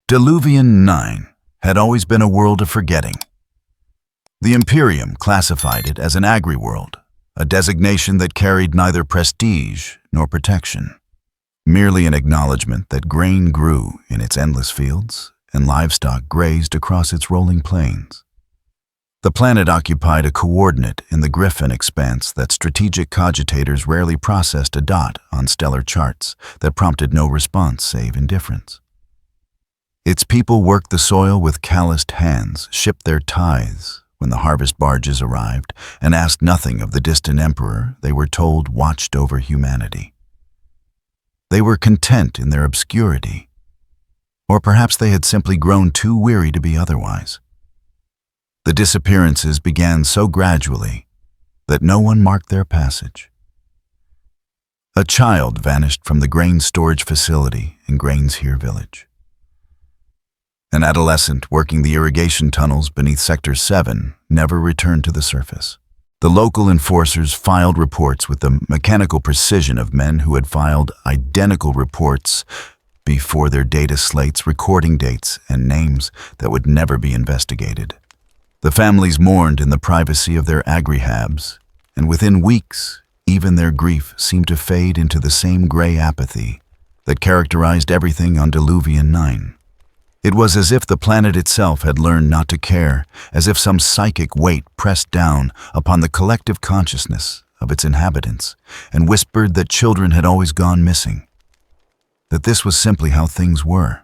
Diluvian 9 had always been a world of forgetting. The Imperium classified it as an agri-world, a designation that carried neither prestige nor protection, merely an acknowledgement that grain grew in its endless fields and livestock grazed across its rolling plains. The planet occupied a coordinate in the Griffin expanse that strategic cogitators rarely processed a dot on stellar charts that prompted no response save indifference. Its people worked the soil with calloused hands, shipped their tithes when the harvest barges arrived, and asked nothing of the distant emperor they were told watched over humanity. They were content in their obscurity, or perhaps they had simply grown too weary to be otherwise. The disappearances began so gradually that no one marked their passage. A child vanished from the grain storage facility in Grains Here village. An adolescent working the irrigation tunnels beneath Sector 7 never returned to the surface. The local enforcers filed reports with the mechanical precision of men who had filed identical reports before their data slates recording dates and names that would never be investigated. The families mourned in the privacy of their agri-habs, and within weeks, even their grief seemed to fade into the same gray apathy that characterized everything on Diluvian 9. It was as if the planet itself had learned not to care, as if some psychic weight pressed down upon the collective consciousness of its inhabitants and whispered that children had always gone missing, that this was simply how things were.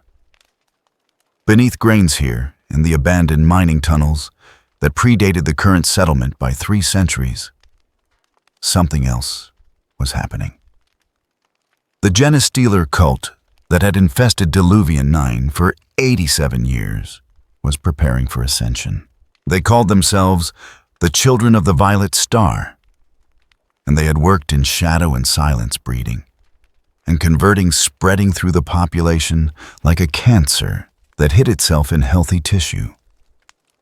Beneath Grains Here, in the abandoned mining tunnels that predated the current settlement by 3 centuries, something else was happening. The Genestealer cult that had infested Diluvian 9 for 87 years was preparing for ascension. They called themselves the Children of the Violet Star, and they had worked in shadow and silence breeding, and converting spreading through the population like a cancer that hid itself in healthy tissue.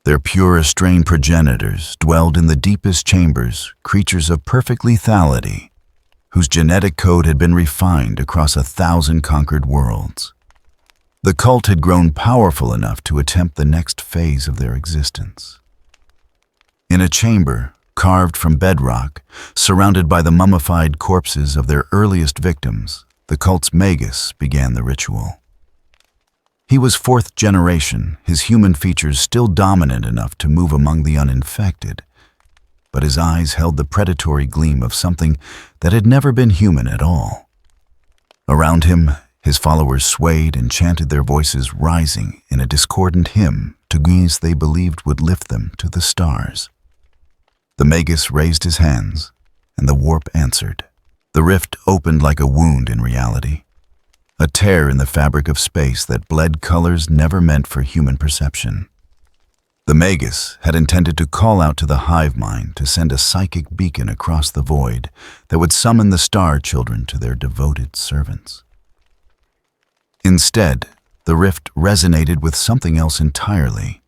Their pure estranged progenitors dwelled in the deepest chambers, creatures of perfect lethality, whose genetic code had been refined across 1,000 conquered worlds. The cult had grown powerful enough to attempt the next phase of their existence. In a chamber carved from bedrock, surrounded by the mummified corpses of their earliest victims, the cult's magus began the ritual. He was 4th generation, his human features still dominant enough to move among the uninfected, but his eyes held the predatory gleam of something that had never been human at all. Around him, his followers swayed and chanted, their voices rising in a discordant hymn to gods they believed would lift them to the stars. The magus raised his hands, and the warp answered. The rift opened like a wound in reality, a tear in the fabric of space that bled colors never meant for human perception. The magus had intended to call out to the hive mind to send a psychic beacon across the void that would summon the star children to their devoted servants. Instead, the rift resonated with something else entirely,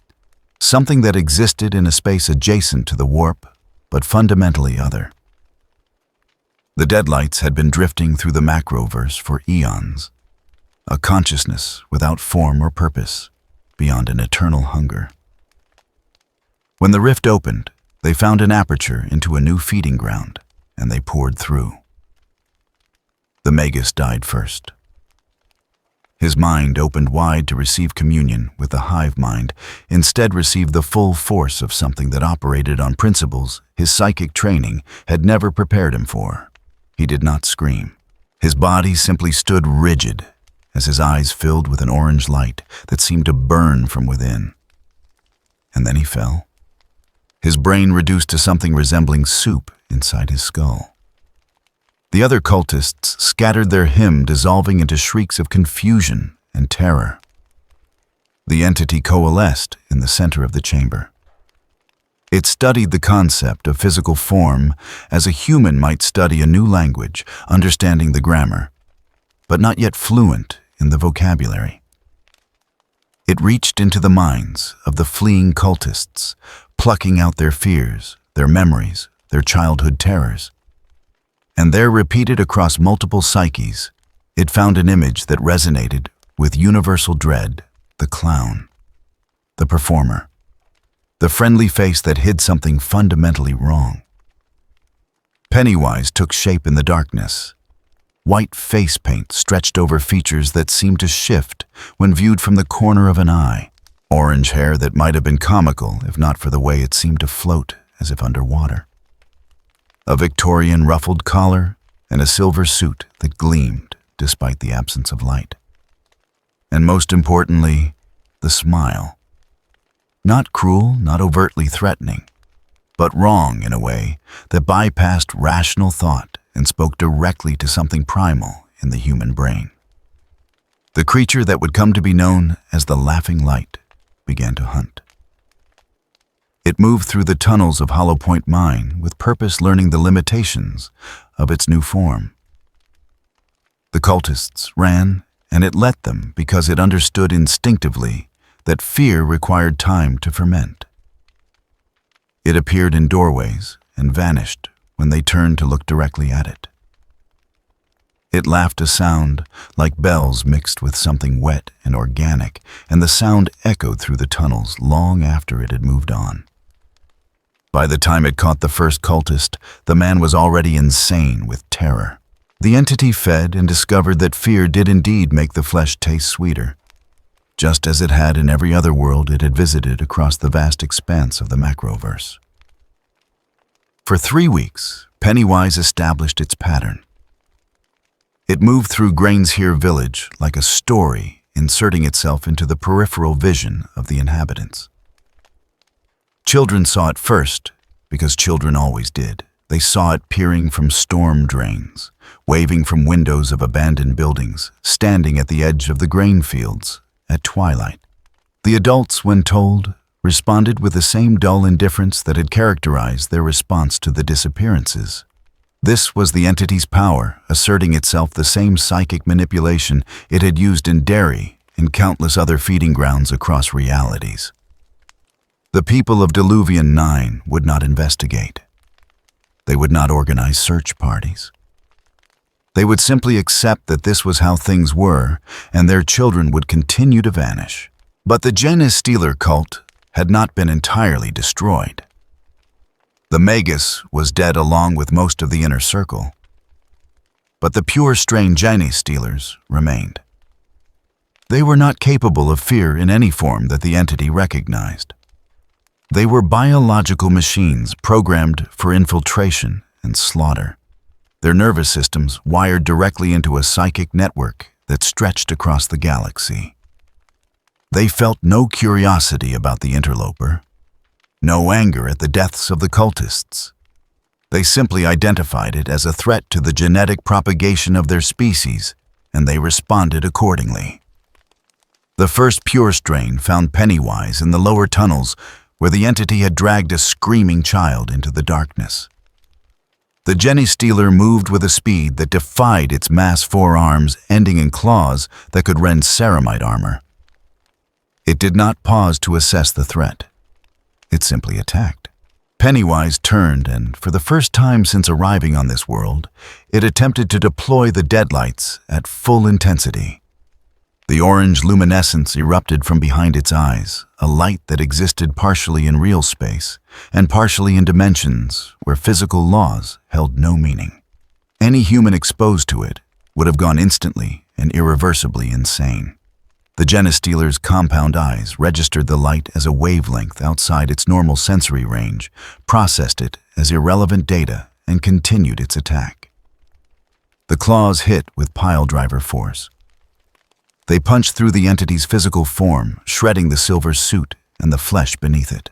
something that existed in a space adjacent to the warp, but fundamentally other. The deadlights had been drifting through the macroverse for eons, a consciousness without form or purpose, beyond an eternal hunger. When the rift opened, they found an aperture into a new feeding ground, and they poured through. The magus died first. His mind opened wide to receive communion with the hive mind, instead received the full force of something that operated on principles his psychic training had never prepared him for. He did not scream. His body simply stood rigid as his eyes filled with an orange light that seemed to burn from within. And then he fell. His brain reduced to something resembling soup inside his skull. The other cultists scattered their hymn, dissolving into shrieks of confusion and terror. The entity coalesced in the center of the chamber. It studied the concept of physical form as a human might study a new language, understanding the grammar, but not yet fluent in the vocabulary. It reached into the minds of the fleeing cultists, plucking out their fears, their memories, their childhood terrors. And there, repeated across multiple psyches, it found an image that resonated with universal dread the clown, the performer, the friendly face that hid something fundamentally wrong. Pennywise took shape in the darkness. White face paint stretched over features that seemed to shift when viewed from the corner of an eye. Orange hair that might have been comical if not for the way it seemed to float as if underwater. A Victorian ruffled collar and a silver suit that gleamed despite the absence of light. And most importantly, the smile. Not cruel, not overtly threatening, but wrong in a way that bypassed rational thought and spoke directly to something primal in the human brain. The creature that would come to be known as the Laughing Light began to hunt. It moved through the tunnels of Hollow Point Mine with purpose, learning the limitations of its new form. The cultists ran, and it let them because it understood instinctively that fear required time to ferment. It appeared in doorways and vanished when they turned to look directly at it. It laughed a sound like bells mixed with something wet and organic, and the sound echoed through the tunnels long after it had moved on. By the time it caught the first cultist, the man was already insane with terror. The entity fed and discovered that fear did indeed make the flesh taste sweeter, just as it had in every other world it had visited across the vast expanse of the macroverse. For 3 weeks, Pennywise established its pattern. It moved through Grainshere village like a story, inserting itself into the peripheral vision of the inhabitants. Children saw it first, because children always did. They saw it peering from storm drains, waving from windows of abandoned buildings, standing at the edge of the grain fields at twilight. The adults, when told, responded with the same dull indifference that had characterized their response to the disappearances. This was the entity's power, asserting itself, the same psychic manipulation it had used in Derry and countless other feeding grounds across realities. The people of Diluvian 9 would not investigate. They would not organize search parties. They would simply accept that this was how things were, and their children would continue to vanish. But the Genestealer cult had not been entirely destroyed. The Magus was dead along with most of the inner circle. But the pure strain Genestealers remained. They were not capable of fear in any form that the entity recognized. They were biological machines programmed for infiltration and slaughter, their nervous systems wired directly into a psychic network that stretched across the galaxy. They felt no curiosity about the interloper, no anger at the deaths of the cultists. They simply identified it as a threat to the genetic propagation of their species, and they responded accordingly. The first pure strain found Pennywise in the lower tunnels, where the entity had dragged a screaming child into the darkness. The Genestealer moved with a speed that defied its mass forearms, ending in claws that could rend ceramite armor. It did not pause to assess the threat. It simply attacked. Pennywise turned, and for the first time since arriving on this world, it attempted to deploy the deadlights at full intensity. The orange luminescence erupted from behind its eyes, a light that existed partially in real space and partially in dimensions where physical laws held no meaning. Any human exposed to it would have gone instantly and irreversibly insane. The Genestealer's compound eyes registered the light as a wavelength outside its normal sensory range, processed it as irrelevant data, and continued its attack. The claws hit with piledriver force. They punched through the entity's physical form, shredding the silver suit and the flesh beneath it.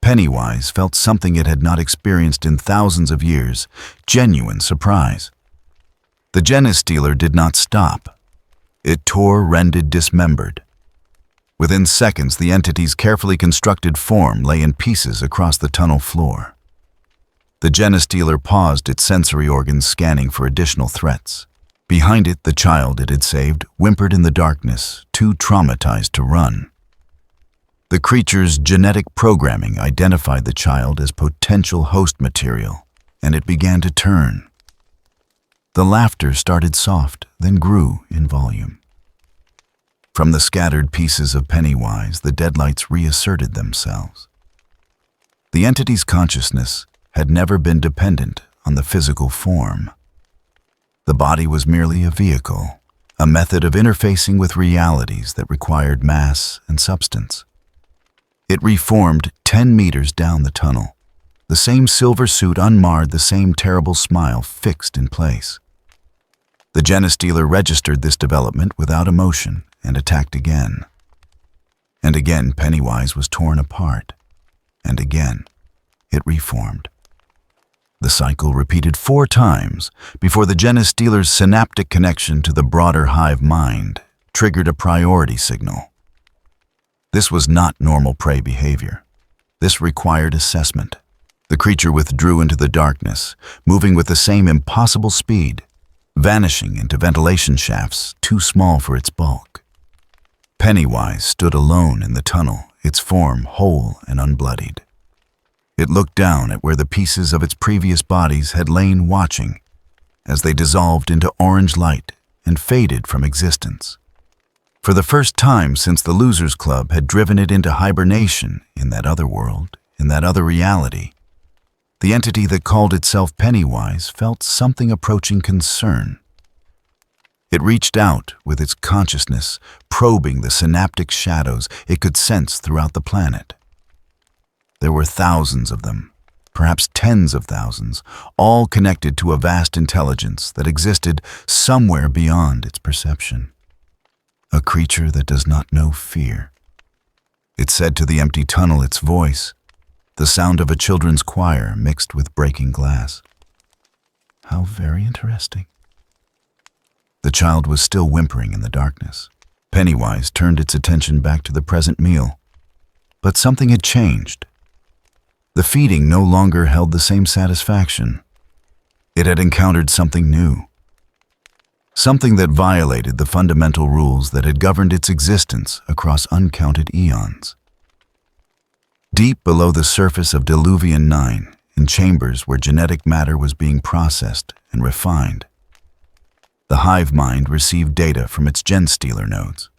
Pennywise felt something it had not experienced in thousands of years, genuine surprise. The Genestealer did not stop. It tore, rended, dismembered. Within seconds, the entity's carefully constructed form lay in pieces across the tunnel floor. The Genestealer paused, its sensory organs scanning for additional threats. Behind it, the child it had saved whimpered in the darkness, too traumatized to run. The creature's genetic programming identified the child as potential host material, and it began to turn. The laughter started soft, then grew in volume. From the scattered pieces of Pennywise, the deadlights reasserted themselves. The entity's consciousness had never been dependent on the physical form. The body was merely a vehicle, a method of interfacing with realities that required mass and substance. It reformed 10 meters down the tunnel, the same silver suit unmarred, the same terrible smile fixed in place. The genestealer registered this development without emotion and attacked again. And again Pennywise was torn apart, and again it reformed. The cycle repeated 4 times before the genestealer's synaptic connection to the broader hive mind triggered a priority signal. This was not normal prey behavior. This required assessment. The creature withdrew into the darkness, moving with the same impossible speed, vanishing into ventilation shafts too small for its bulk. Pennywise stood alone in the tunnel, its form whole and unbloodied. It looked down at where the pieces of its previous bodies had lain watching as they dissolved into orange light and faded from existence. For the first time since the Losers Club had driven it into hibernation in that other world, in that other reality, the entity that called itself Pennywise felt something approaching concern. It reached out with its consciousness, probing the synaptic shadows it could sense throughout the planet. There were thousands of them, perhaps tens of thousands, all connected to a vast intelligence that existed somewhere beyond its perception. A creature that does not know fear. It said to the empty tunnel, its voice, the sound of a children's choir mixed with breaking glass. How very interesting. The child was still whimpering in the darkness. Pennywise turned its attention back to the present meal. But something had changed. The feeding no longer held the same satisfaction. It had encountered something new. Something that violated the fundamental rules that had governed its existence across uncounted eons. Deep below the surface of Diluvian 9, in chambers where genetic matter was being processed and refined, the hive mind received data from its genestealer nodes.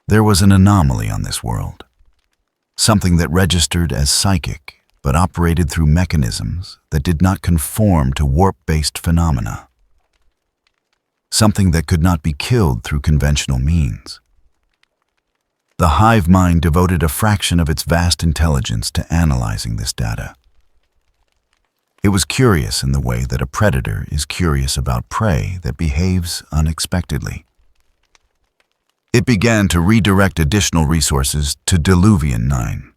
There was an anomaly on this world, something that registered as psychic but operated through mechanisms that did not conform to warp-based phenomena. Something that could not be killed through conventional means. The hive mind devoted a fraction of its vast intelligence to analyzing this data. It was curious in the way that a predator is curious about prey that behaves unexpectedly. It began to redirect additional resources to Diluvian 9.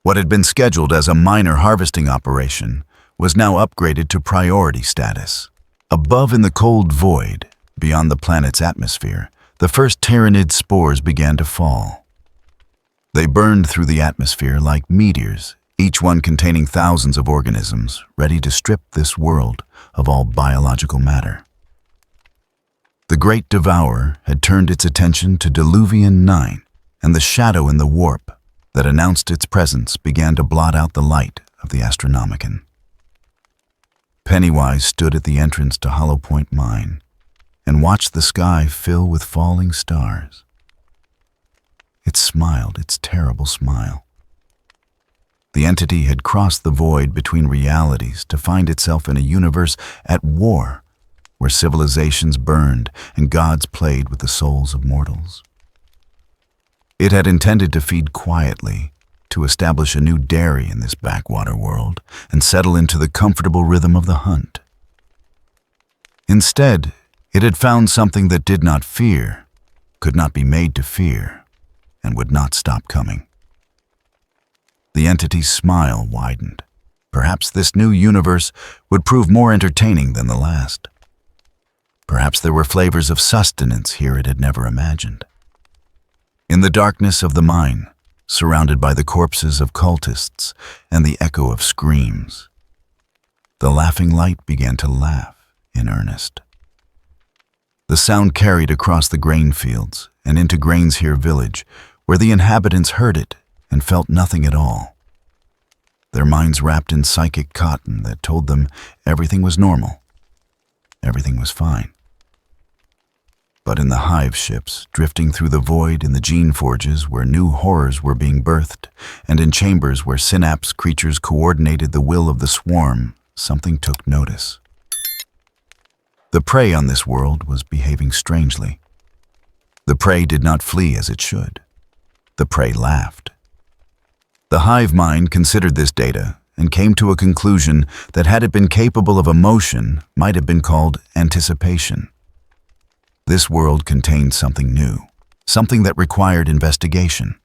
What had been scheduled as a minor harvesting operation was now upgraded to priority status. Above in the cold void, beyond the planet's atmosphere, the first Tyrannid spores began to fall. They burned through the atmosphere like meteors, each one containing thousands of organisms ready to strip this world of all biological matter. The great devourer had turned its attention to Diluvian 9, and the shadow in the warp that announced its presence began to blot out the light of the Astronomicon. Pennywise stood at the entrance to Hollow Point Mine and watched the sky fill with falling stars. It smiled its terrible smile. The entity had crossed the void between realities to find itself in a universe at war, where civilizations burned and gods played with the souls of mortals. It had intended to feed quietly, to establish a new dairy in this backwater world and settle into the comfortable rhythm of the hunt. Instead, it had found something that did not fear, could not be made to fear, and would not stop coming. The entity's smile widened. Perhaps this new universe would prove more entertaining than the last. Perhaps there were flavors of sustenance here it had never imagined. In the darkness of the mine, surrounded by the corpses of cultists and the echo of screams, the laughing light began to laugh in earnest. The sound carried across the grain fields and into Grainshere village, where the inhabitants heard it and felt nothing at all. Their minds wrapped in psychic cotton that told them everything was normal, everything was fine. But in the hive ships, drifting through the void in the gene forges where new horrors were being birthed, and in chambers where synapse creatures coordinated the will of the swarm, something took notice. The prey on this world was behaving strangely. The prey did not flee as it should. The prey laughed. The hive mind considered this data and came to a conclusion that had it been capable of emotion, might have been called anticipation. This world contained something new, something that required investigation.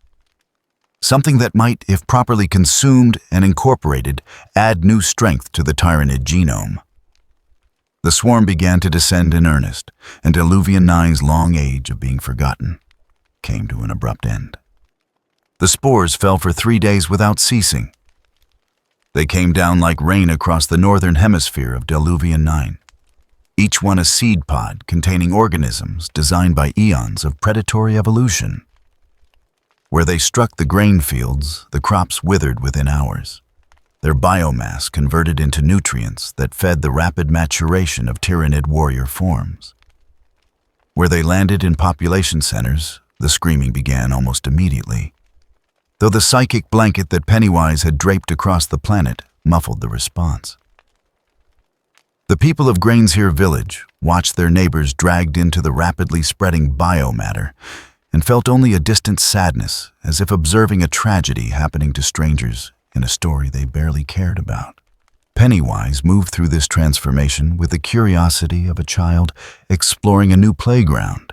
Something that might, if properly consumed and incorporated, add new strength to the Tyranid genome. The swarm began to descend in earnest, and Diluvian Nine's long age of being forgotten came to an abrupt end. The spores fell for 3 days without ceasing. They came down like rain across the northern hemisphere of Diluvian 9, each one a seed pod containing organisms designed by eons of predatory evolution. Where they struck the grain fields, the crops withered within hours, their biomass converted into nutrients that fed the rapid maturation of Tyranid warrior forms. Where they landed in population centers, the screaming began almost immediately, though the psychic blanket that Pennywise had draped across the planet muffled the response. The people of Grainshere Village watched their neighbors dragged into the rapidly spreading biomatter and felt only a distant sadness, as if observing a tragedy happening to strangers in a story they barely cared about. Pennywise moved through this transformation with the curiosity of a child exploring a new playground.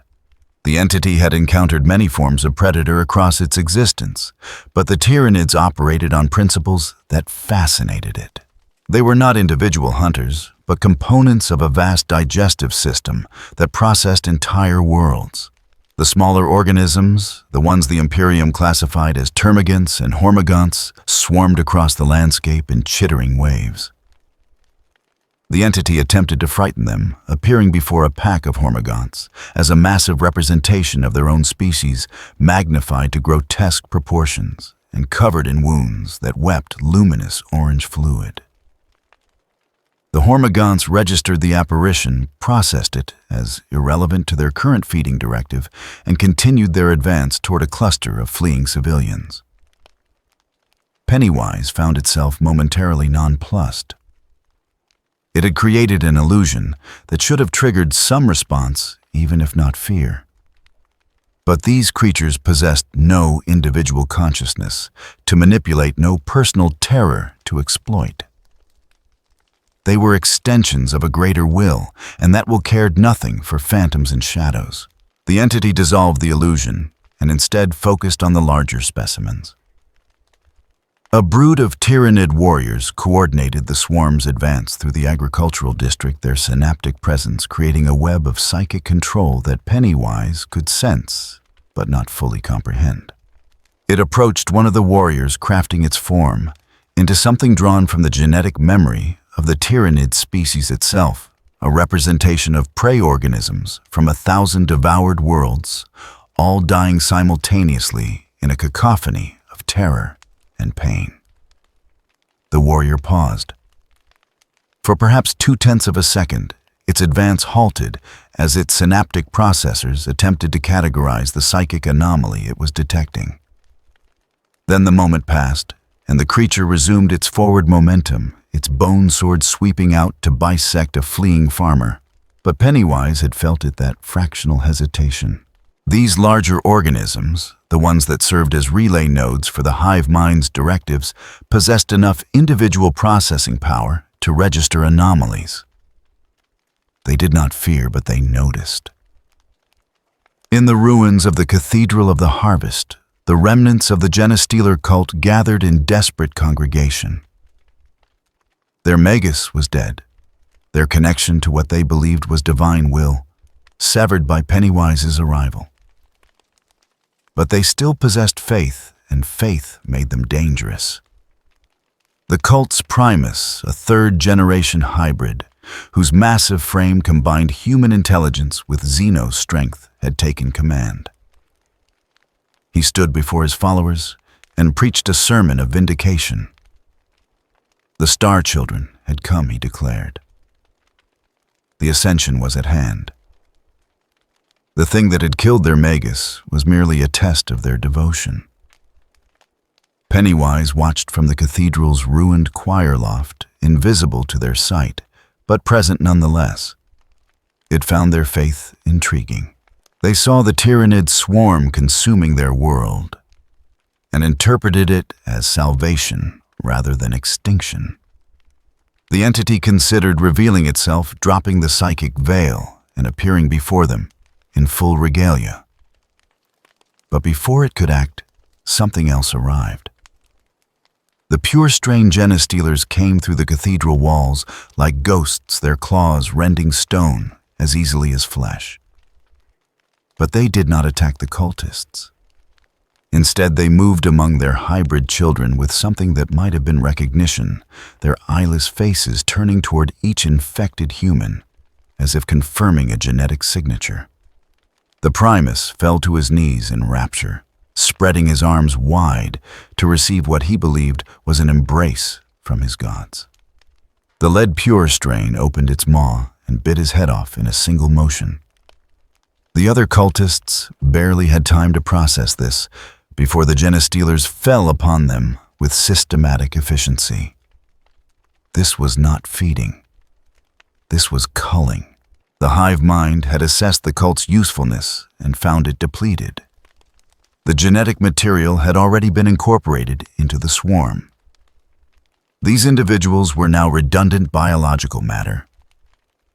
The entity had encountered many forms of predator across its existence, but the Tyranids operated on principles that fascinated it. They were not individual hunters, but components of a vast digestive system that processed entire worlds. The smaller organisms, the ones the Imperium classified as termagants and hormigants, swarmed across the landscape in chittering waves. The entity attempted to frighten them, appearing before a pack of hormigants as a massive representation of their own species, magnified to grotesque proportions and covered in wounds that wept luminous orange fluid. The hormigants registered the apparition, processed it as irrelevant to their current feeding directive, and continued their advance toward a cluster of fleeing civilians. Pennywise found itself momentarily nonplussed. It had created an illusion that should have triggered some response, even if not fear. But these creatures possessed no individual consciousness to manipulate, no personal terror to exploit. They were extensions of a greater will, and that will cared nothing for phantoms and shadows. The entity dissolved the illusion and instead focused on the larger specimens. A brood of Tyranid warriors coordinated the swarm's advance through the agricultural district, their synaptic presence creating a web of psychic control that Pennywise could sense, but not fully comprehend. It approached one of the warriors, crafting its form into something drawn from the genetic memory of the Tyranid species itself, a representation of prey organisms from 1,000 devoured worlds, all dying simultaneously in a cacophony of terror and pain. The warrior paused. For perhaps 0.2 of a second, its advance halted as its synaptic processors attempted to categorize the psychic anomaly it was detecting. Then the moment passed, and the creature resumed its forward momentum, its bone sword sweeping out to bisect a fleeing farmer. But Pennywise had felt it that fractional hesitation. These larger organisms, the ones that served as relay nodes for the hive mind's directives, possessed enough individual processing power to register anomalies. They did not fear, but they noticed. In the ruins of the Cathedral of the Harvest, the remnants of the Genestealer cult gathered in desperate congregation. Their magus was dead, their connection to what they believed was divine will, severed by Pennywise's arrival. But they still possessed faith, and faith made them dangerous. The cult's primus, a third-generation hybrid, whose massive frame combined human intelligence with Xeno strength, had taken command. He stood before his followers and preached a sermon of vindication. The Star Children had come, he declared. The ascension was at hand. The thing that had killed their magus was merely a test of their devotion. Pennywise watched from the cathedral's ruined choir loft, invisible to their sight, but present nonetheless. It found their faith intriguing. They saw the tyrannid swarm consuming their world, and interpreted it as salvation rather than extinction. The entity considered revealing itself, dropping the psychic veil, and appearing before them in full regalia. But before it could act, something else arrived. The pure-strain genestealers came through the cathedral walls like ghosts, their claws rending stone as easily as flesh. But they did not attack the cultists. Instead, they moved among their hybrid children with something that might have been recognition, their eyeless faces turning toward each infected human, as if confirming a genetic signature. The Primus fell to his knees in rapture, spreading his arms wide to receive what he believed was an embrace from his gods. The lead pure strain opened its maw and bit his head off in a single motion. The other cultists barely had time to process this before the genestealers fell upon them with systematic efficiency. This was not feeding. This was culling. The hive mind had assessed the cult's usefulness and found it depleted. The genetic material had already been incorporated into the swarm. These individuals were now redundant biological matter,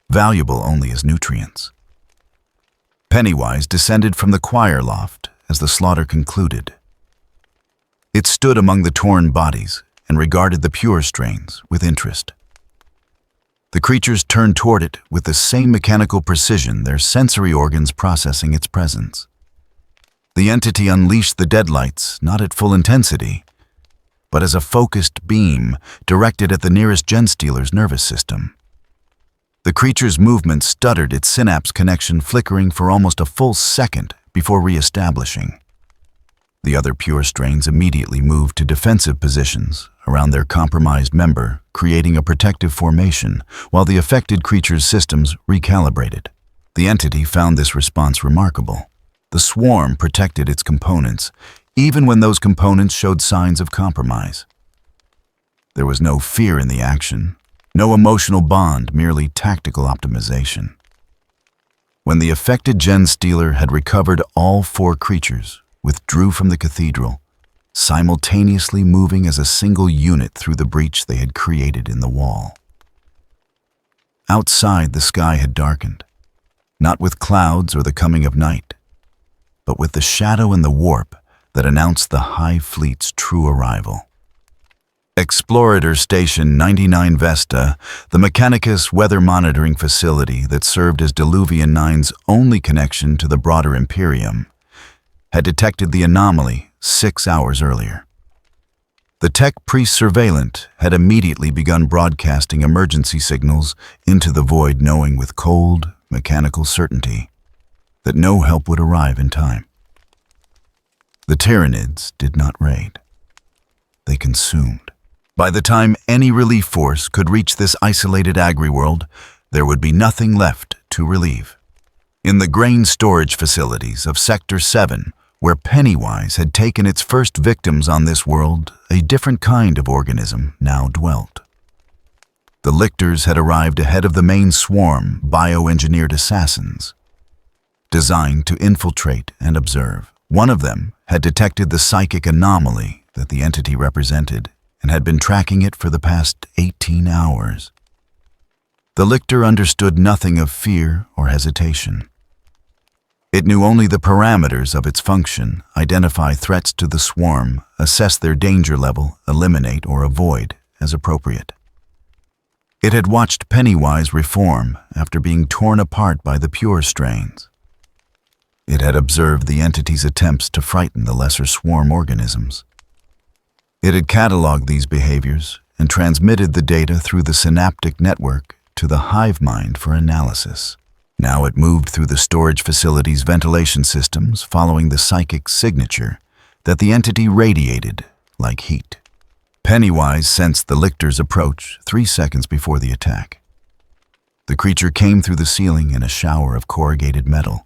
valuable only as nutrients. Pennywise descended from the choir loft as the slaughter concluded. It stood among the torn bodies and regarded the pure strains with interest. The creatures turned toward it with the same mechanical precision, their sensory organs processing its presence. The entity unleashed the deadlights, not at full intensity, but as a focused beam directed at the nearest genestealer's nervous system. The creature's movement stuttered, its synapse connection flickering for almost a full second before re-establishing. The other pure strains immediately moved to defensive positions around their compromised member, creating a protective formation, while the affected creature's systems recalibrated. The entity found this response remarkable. The swarm protected its components, even when those components showed signs of compromise. There was no fear in the action, no emotional bond, merely tactical optimization. When the affected genestealer had recovered, all four creatures withdrew from the cathedral, simultaneously moving as a single unit through the breach they had created in the wall. Outside, the sky had darkened, not with clouds or the coming of night, but with the shadow and the warp that announced the Hive Fleet's true arrival. Explorator Station 99 Vesta, the Mechanicus weather monitoring facility that served as Diluvian 9's only connection to the broader Imperium, had detected the anomaly 6 hours earlier. The tech priest-surveillant had immediately begun broadcasting emergency signals into the void, knowing with cold, mechanical certainty that no help would arrive in time. The Tyranids did not raid. They consumed. By the time any relief force could reach this isolated agri-world, there would be nothing left to relieve. In the grain storage facilities of Sector 7, where Pennywise had taken its first victims on this world, a different kind of organism now dwelt. The lictors had arrived ahead of the main swarm, bioengineered assassins, designed to infiltrate and observe. One of them had detected the psychic anomaly that the entity represented and had been tracking it for the past 18 hours. The lictor understood nothing of fear or hesitation. It knew only the parameters of its function, identify threats to the swarm, assess their danger level, eliminate or avoid as appropriate. It had watched Pennywise reform after being torn apart by the pure strains. It had observed the entity's attempts to frighten the lesser swarm organisms. It had cataloged these behaviors and transmitted the data through the synaptic network to the hive mind for analysis. Now it moved through the storage facility's ventilation systems, following the psychic signature that the entity radiated like heat. Pennywise sensed the lictor's approach 3 seconds before the attack. The creature came through the ceiling in a shower of corrugated metal,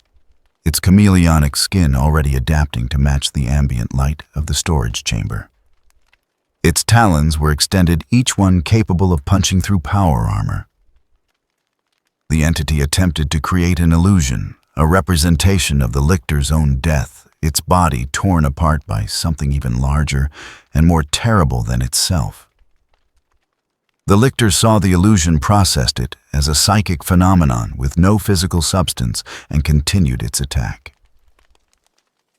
its chameleonic skin already adapting to match the ambient light of the storage chamber. Its talons were extended, each one capable of punching through power armor. The entity attempted to create an illusion, a representation of the lictor's own death, its body torn apart by something even larger and more terrible than itself. The lictor saw the illusion, processed it as a psychic phenomenon with no physical substance, and continued its attack.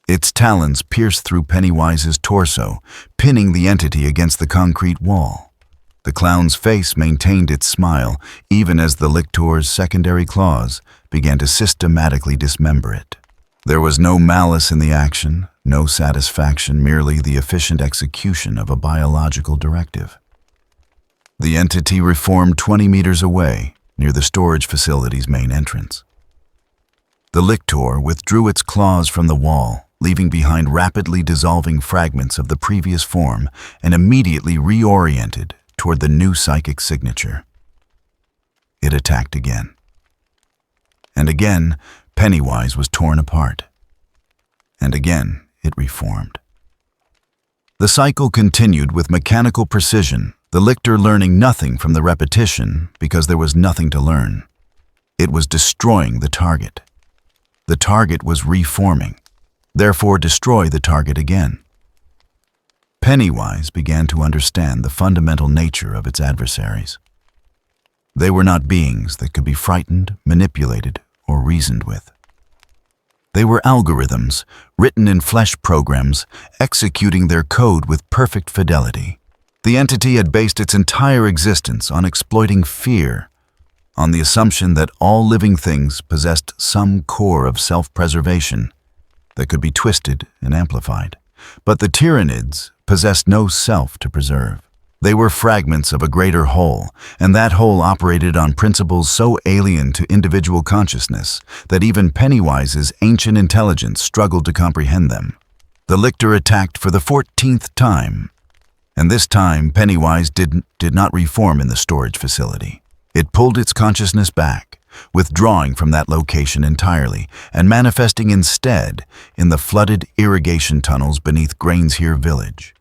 Its talons pierced through Pennywise's torso, pinning the entity against the concrete wall. The clown's face maintained its smile, even as the lictor's secondary claws began to systematically dismember it. There was no malice in the action, no satisfaction, merely the efficient execution of a biological directive. The entity reformed 20 meters away, near the storage facility's main entrance. The lictor withdrew its claws from the wall, leaving behind rapidly dissolving fragments of the previous form, and immediately reoriented toward the new psychic signature. It attacked again. And again, Pennywise was torn apart. And again, it reformed. The cycle continued with mechanical precision, the lictor learning nothing from the repetition because there was nothing to learn. It was destroying the target. The target was reforming. Therefore, destroy the target again. Pennywise began to understand the fundamental nature of its adversaries. They were not beings that could be frightened, manipulated, or reasoned with. They were algorithms, written in flesh programs, executing their code with perfect fidelity. The entity had based its entire existence on exploiting fear, on the assumption that all living things possessed some core of self-preservation that could be twisted and amplified. But the Tyranids possessed no self to preserve. They were fragments of a greater whole, and that whole operated on principles so alien to individual consciousness that even Pennywise's ancient intelligence struggled to comprehend them. The lictor attacked for the 14th time, and this time Pennywise did not reform in the storage facility. It pulled its consciousness back, withdrawing from that location entirely and manifesting instead in the flooded irrigation tunnels beneath Grainshere village.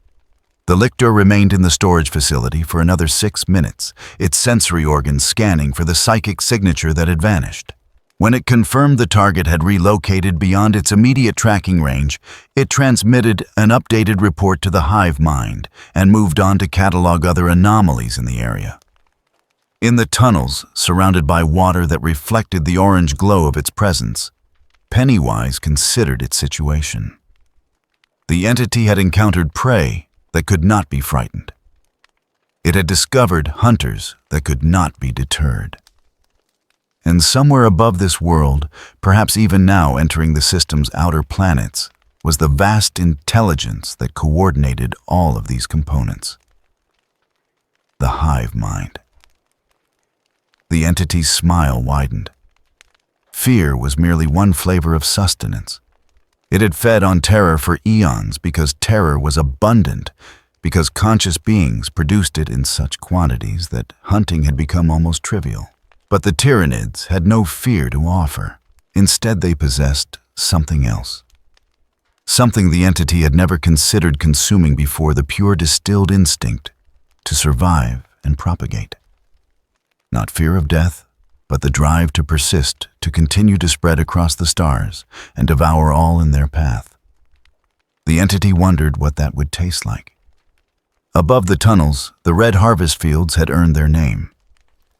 The lictor remained in the storage facility for another 6 minutes, its sensory organs scanning for the psychic signature that had vanished. When it confirmed the target had relocated beyond its immediate tracking range, it transmitted an updated report to the hive mind and moved on to catalog other anomalies in the area. In the tunnels, surrounded by water that reflected the orange glow of its presence, Pennywise considered its situation. The entity had encountered prey that could not be frightened. It had discovered hunters that could not be deterred. And somewhere above this world, perhaps even now entering the system's outer planets, was the vast intelligence that coordinated all of these components. The hive mind. The entity's smile widened. Fear was merely one flavor of sustenance. It had fed on terror for eons because terror was abundant, because conscious beings produced it in such quantities that hunting had become almost trivial. But the Tyranids had no fear to offer. Instead, they possessed something else. Something the entity had never considered consuming before, the pure distilled instinct to survive and propagate. Not fear of death, but the drive to persist, to continue to spread across the stars and devour all in their path. The entity wondered what that would taste like. Above the tunnels, the red harvest fields had earned their name.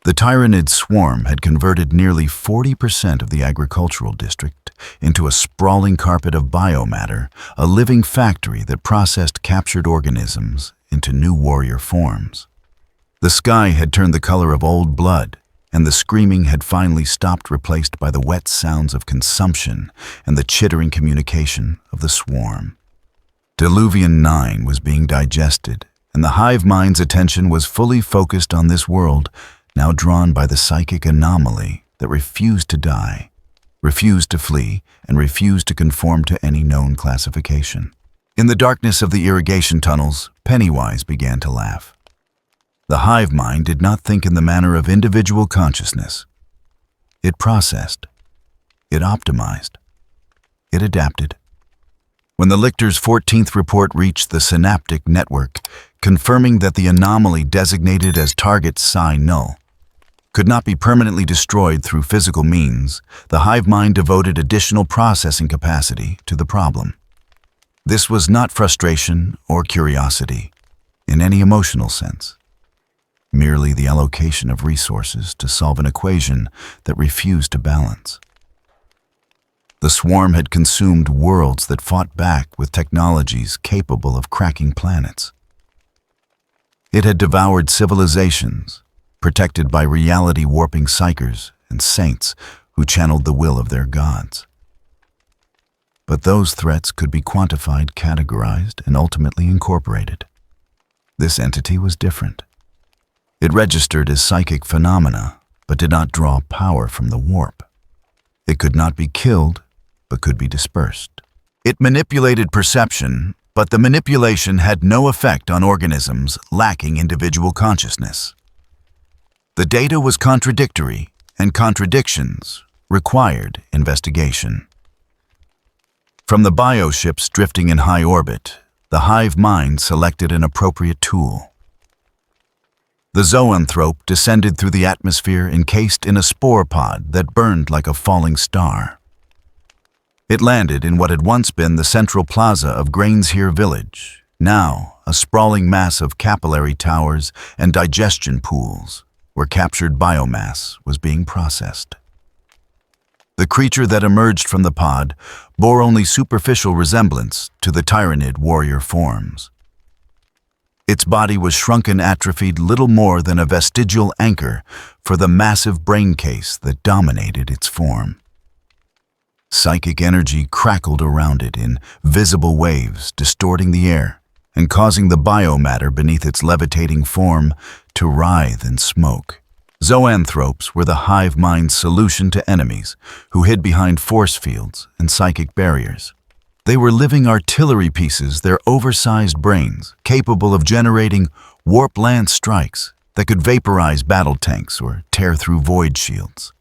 The Tyranid swarm had converted nearly 40% of the agricultural district into a sprawling carpet of biomatter, a living factory that processed captured organisms into new warrior forms. The sky had turned the color of old blood, and the screaming had finally stopped, replaced by the wet sounds of consumption and the chittering communication of the swarm. Diluvian 9 was being digested, and the hive mind's attention was fully focused on this world, now drawn by the psychic anomaly that refused to die, refused to flee, and refused to conform to any known classification. In the darkness of the irrigation tunnels, Pennywise began to laugh. The hive mind did not think in the manner of individual consciousness. It processed. It optimized. it adapted. When the Lichter's 14th report reached the synaptic network, confirming that the anomaly designated as target psi null could not be permanently destroyed through physical means, the hive mind devoted additional processing capacity to the problem. This was not frustration or curiosity in any emotional sense, merely the allocation of resources to solve an equation that refused to balance. The swarm had consumed worlds that fought back with technologies capable of cracking planets. It had devoured civilizations, protected by reality-warping psychers and saints who channeled the will of their gods. But those threats could be quantified, categorized, and ultimately incorporated. This entity was different. It registered as psychic phenomena, but did not draw power from the warp. It could not be killed, but could be dispersed. It manipulated perception, but the manipulation had no effect on organisms lacking individual consciousness. The data was contradictory, and contradictions required investigation. From the bioships drifting in high orbit, the hive mind selected an appropriate tool. The zoanthrope descended through the atmosphere encased in a spore pod that burned like a falling star. It landed in what had once been the central plaza of Grainshere Village, now a sprawling mass of capillary towers and digestion pools, where captured biomass was being processed. The creature that emerged from the pod bore only superficial resemblance to the Tyranid warrior forms. Its body was shrunken, atrophied, little more than a vestigial anchor for the massive brain case that dominated its form. Psychic energy crackled around it in visible waves, distorting the air and causing the biomatter beneath its levitating form to writhe and smoke. Zoanthropes were the hive mind's solution to enemies who hid behind force fields and psychic barriers. They were living artillery pieces, their oversized brains capable of generating warp lance strikes that could vaporize battle tanks or tear through void shields.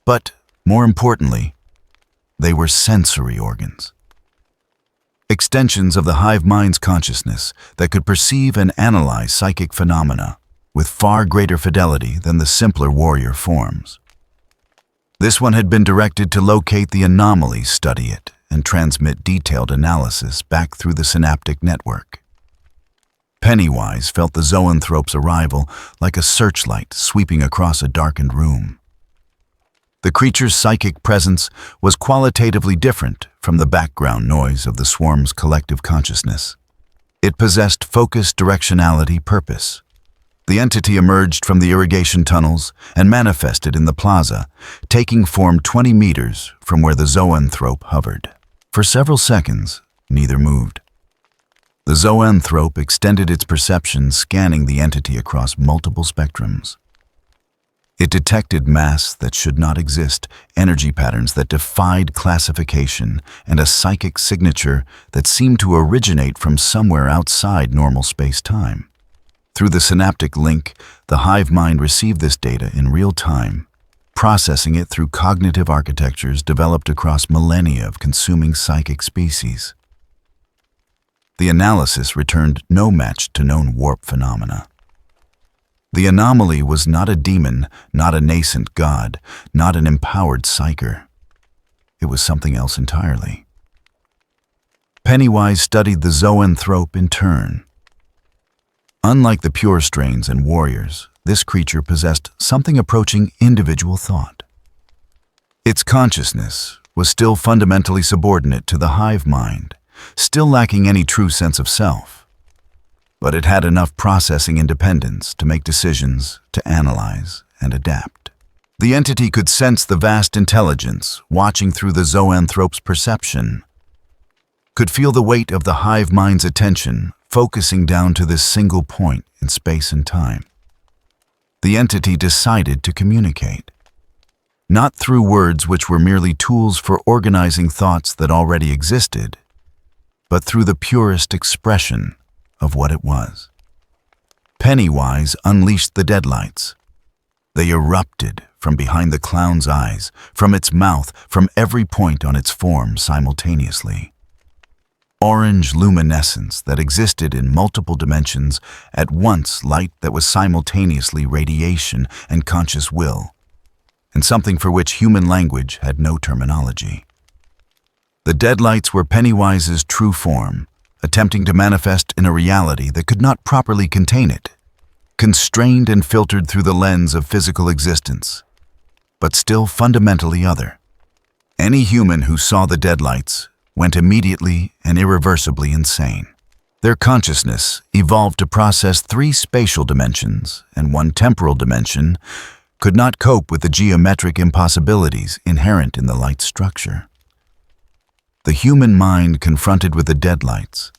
But, more importantly, they were sensory organs. Extensions of the hive mind's consciousness that could perceive and analyze psychic phenomena with far greater fidelity than the simpler warrior forms. This one had been directed to locate the anomaly, study it, and transmit detailed analysis back through the synaptic network. Pennywise felt the zoanthrope's arrival like a searchlight sweeping across a darkened room. The creature's psychic presence was qualitatively different from the background noise of the swarm's collective consciousness. It possessed focused directionality, purpose. The entity emerged from the irrigation tunnels and manifested in the plaza, taking form 20 meters from where the zoanthrope hovered. For several seconds, neither moved. The zoanthrope extended its perception, scanning the entity across multiple spectrums. It detected mass that should not exist, energy patterns that defied classification, and a psychic signature that seemed to originate from somewhere outside normal space-time. Through the synaptic link, the hive mind received this data in real time, processing it through cognitive architectures developed across millennia of consuming psychic species. The analysis returned no match to known warp phenomena. The anomaly was not a demon, not a nascent god, not an empowered psyker. It was something else entirely. Pennywise studied the zoanthrope in turn. Unlike the pure strains and warriors, this creature possessed something approaching individual thought. Its consciousness was still fundamentally subordinate to the hive mind, still lacking any true sense of self. But it had enough processing independence to make decisions, to analyze, and adapt. The entity could sense the vast intelligence watching through the zoanthrope's perception, could feel the weight of the hive mind's attention focusing down to this single point in space and time. The entity decided to communicate, not through words which were merely tools for organizing thoughts that already existed, but through the purest expression of what it was. Pennywise unleashed the deadlights. They erupted from behind the clown's eyes, from its mouth, from every point on its form simultaneously. Orange luminescence that existed in multiple dimensions, at once light that was simultaneously radiation and conscious will, and something for which human language had no terminology. The deadlights were Pennywise's true form, attempting to manifest in a reality that could not properly contain it, constrained and filtered through the lens of physical existence, but still fundamentally other. Any human who saw the deadlights went immediately and irreversibly insane. Their consciousness evolved to process 3 spatial dimensions, and 1 temporal dimension could not cope with the geometric impossibilities inherent in the light's structure. The human mind, confronted with the deadlights,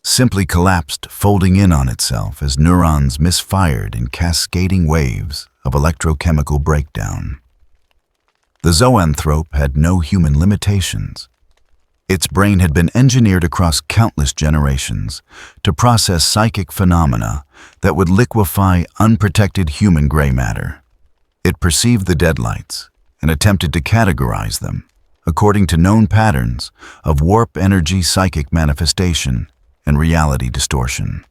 simply collapsed, folding in on itself as neurons misfired in cascading waves of electrochemical breakdown. The zoanthrope had no human limitations. Its brain had been engineered across countless generations to process psychic phenomena that would liquefy unprotected human gray matter. It perceived the deadlights and attempted to categorize them according to known patterns of warp energy, psychic manifestation, and reality distortion.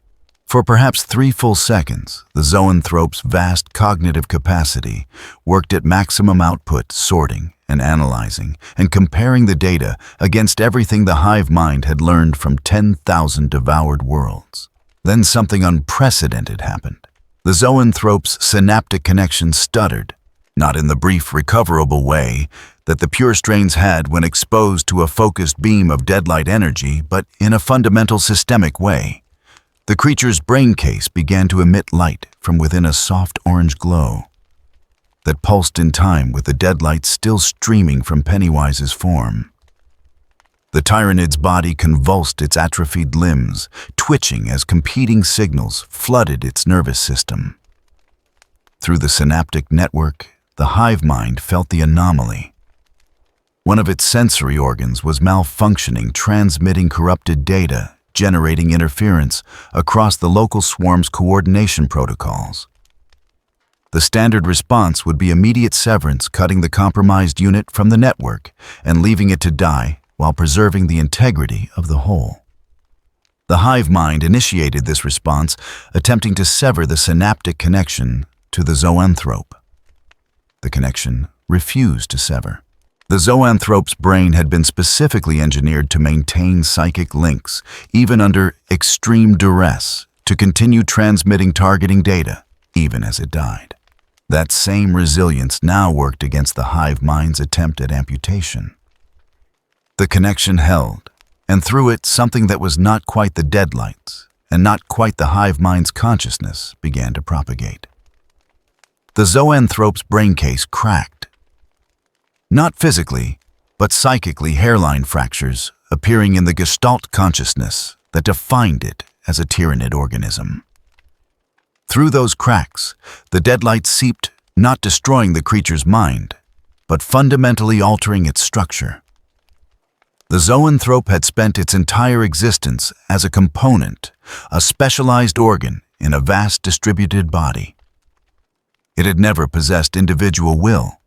For perhaps 3 full seconds, the zoanthrope's vast cognitive capacity worked at maximum output, sorting and analyzing and comparing the data against everything the hive mind had learned from 10,000 devoured worlds. Then something unprecedented happened. The zoanthrope's synaptic connection stuttered, not in the brief recoverable way that the pure strains had when exposed to a focused beam of deadlight energy, but in a fundamental systemic way. The creature's brain case began to emit light from within a soft orange glow that pulsed in time with the deadlight still streaming from Pennywise's form. The tyrannid's body convulsed its atrophied limbs, twitching as competing signals flooded its nervous system. Through the synaptic network, the hive mind felt the anomaly. One of its sensory organs was malfunctioning, transmitting corrupted data, generating interference across the local swarm's coordination protocols. The standard response would be immediate severance, cutting the compromised unit from the network and leaving it to die while preserving the integrity of the whole. The hive mind initiated this response, attempting to sever the synaptic connection to the zoanthrope. The connection refused to sever. The zoanthrope's brain had been specifically engineered to maintain psychic links, even under extreme duress, to continue transmitting targeting data, even as it died. That same resilience now worked against the hive mind's attempt at amputation. The connection held, and through it something that was not quite the deadlights, and not quite the hive mind's consciousness began to propagate. The zoanthrope's brain case cracked. Not physically, but psychically, hairline fractures appearing in the gestalt consciousness that defined it as a tyrannid organism. Through those cracks, the deadlight seeped, not destroying the creature's mind, but fundamentally altering its structure. The zoanthrope had spent its entire existence as a component, a specialized organ in a vast distributed body. It had never possessed individual will,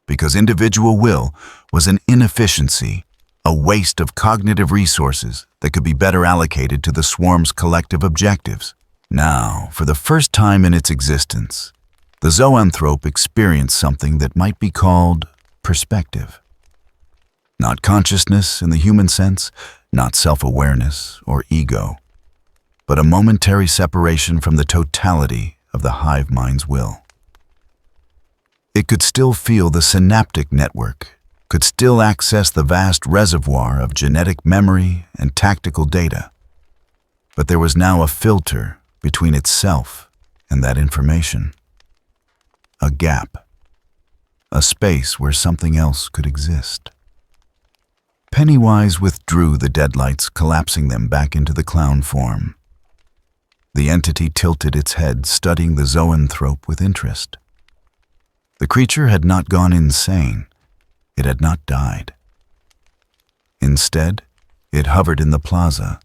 because individual will was an inefficiency, a waste of cognitive resources that could be better allocated to the swarm's collective objectives. Now, for the first time in its existence, the zoanthrope experienced something that might be called perspective. Not consciousness in the human sense, not self-awareness or ego, but a momentary separation from the totality of the hive mind's will. It could still feel the synaptic network, could still access the vast reservoir of genetic memory and tactical data, but there was now a filter between itself and that information. A gap, a space where something else could exist. Pennywise withdrew the deadlights, collapsing them back into the clown form. The entity tilted its head, studying the zoanthrope with interest. The creature had not gone insane. It had not died. Instead, it hovered in the plaza,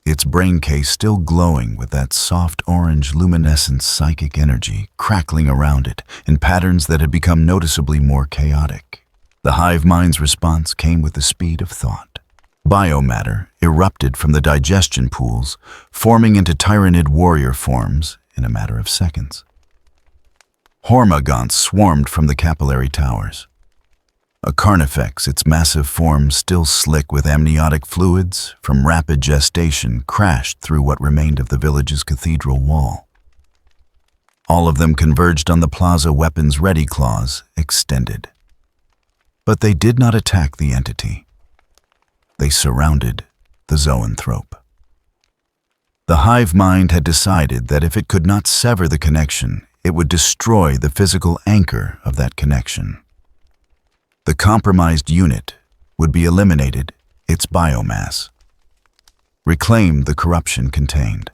its brain case still glowing with that soft orange luminescent psychic energy crackling around it in patterns that had become noticeably more chaotic. The hive mind's response came with the speed of thought. Biomatter erupted from the digestion pools, forming into tyrannid warrior forms in a matter of seconds. Hormagaunts swarmed from the capillary towers. A carnifex, its massive form still slick with amniotic fluids from rapid gestation, crashed through what remained of the village's cathedral wall. All of them converged on the plaza, weapons ready, claws extended. But they did not attack the entity. They surrounded the zoanthrope. The hive mind had decided that if it could not sever the connection, it would destroy the physical anchor of that connection. The compromised unit would be eliminated, its biomass. Reclaim the corruption contained.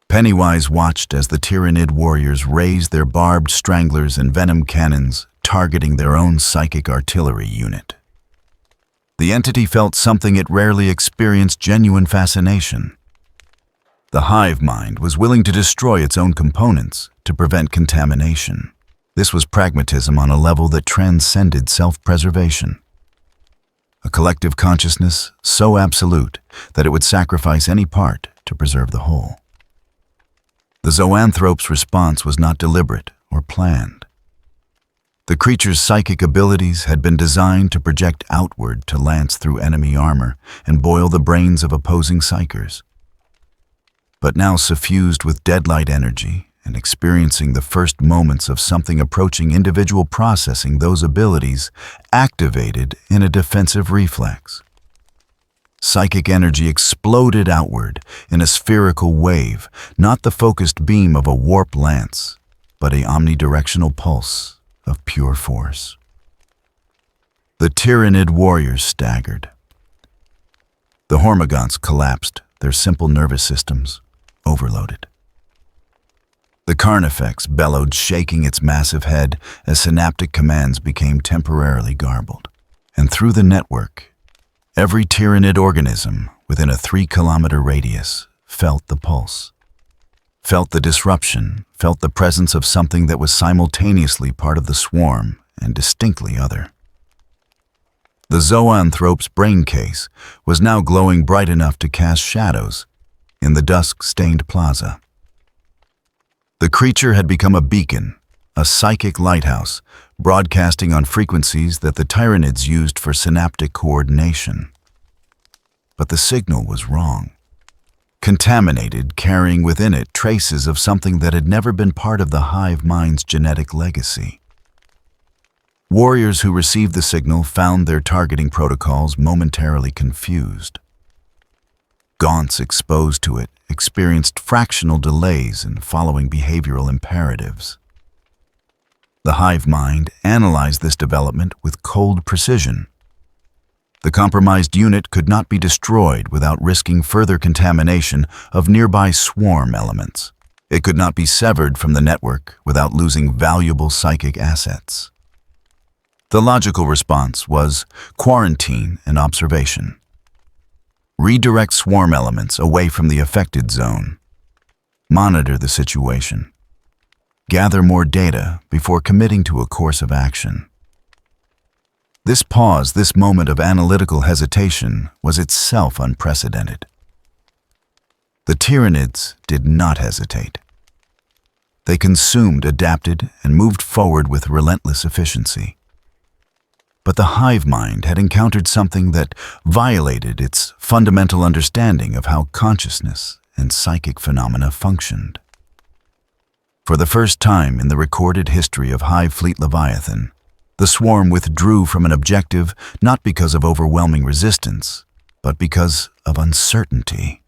Pennywise watched as the tyrannid warriors raised their barbed stranglers and venom cannons, targeting their own psychic artillery unit. The entity felt something it rarely experienced: genuine fascination. The hive mind was willing to destroy its own components to prevent contamination. This was pragmatism on a level that transcended self-preservation. A collective consciousness so absolute that it would sacrifice any part to preserve the whole. The zoanthrope's response was not deliberate or planned. The creature's psychic abilities had been designed to project outward, to lance through enemy armor and boil the brains of opposing psychers. But now, suffused with deadlight energy and experiencing the first moments of something approaching individual processing, those abilities activated in a defensive reflex. Psychic energy exploded outward in a spherical wave, not the focused beam of a warp lance, but a omnidirectional pulse of pure force. The tyrannid warriors staggered. The hormagaunts collapsed, their simple nervous systems overloaded. The carnifex bellowed, shaking its massive head as synaptic commands became temporarily garbled. And through the network, every tyrannid organism within a 3-kilometer radius felt the pulse, felt the disruption, felt the presence of something that was simultaneously part of the swarm and distinctly other. The zoanthrope's brain case was now glowing bright enough to cast shadows in the dusk-stained plaza. The creature had become a beacon, a psychic lighthouse, broadcasting on frequencies that the tyrannids used for synaptic coordination. But the signal was wrong. Contaminated, carrying within it traces of something that had never been part of the hive mind's genetic legacy. Warriors who received the signal found their targeting protocols momentarily confused. Gaunts exposed to it experienced fractional delays in following behavioral imperatives. The hive mind analyzed this development with cold precision. The compromised unit could not be destroyed without risking further contamination of nearby swarm elements. It could not be severed from the network without losing valuable psychic assets. The logical response was quarantine and observation. Redirect swarm elements away from the affected zone. Monitor the situation. Gather more data before committing to a course of action. This pause, this moment of analytical hesitation, was itself unprecedented. The tyrannids did not hesitate. They consumed, adapted, and moved forward with relentless efficiency. But the hive mind had encountered something that violated its fundamental understanding of how consciousness and psychic phenomena functioned. For the first time in the recorded history of Hive Fleet Leviathan, the swarm withdrew from an objective not because of overwhelming resistance, but because of uncertainty.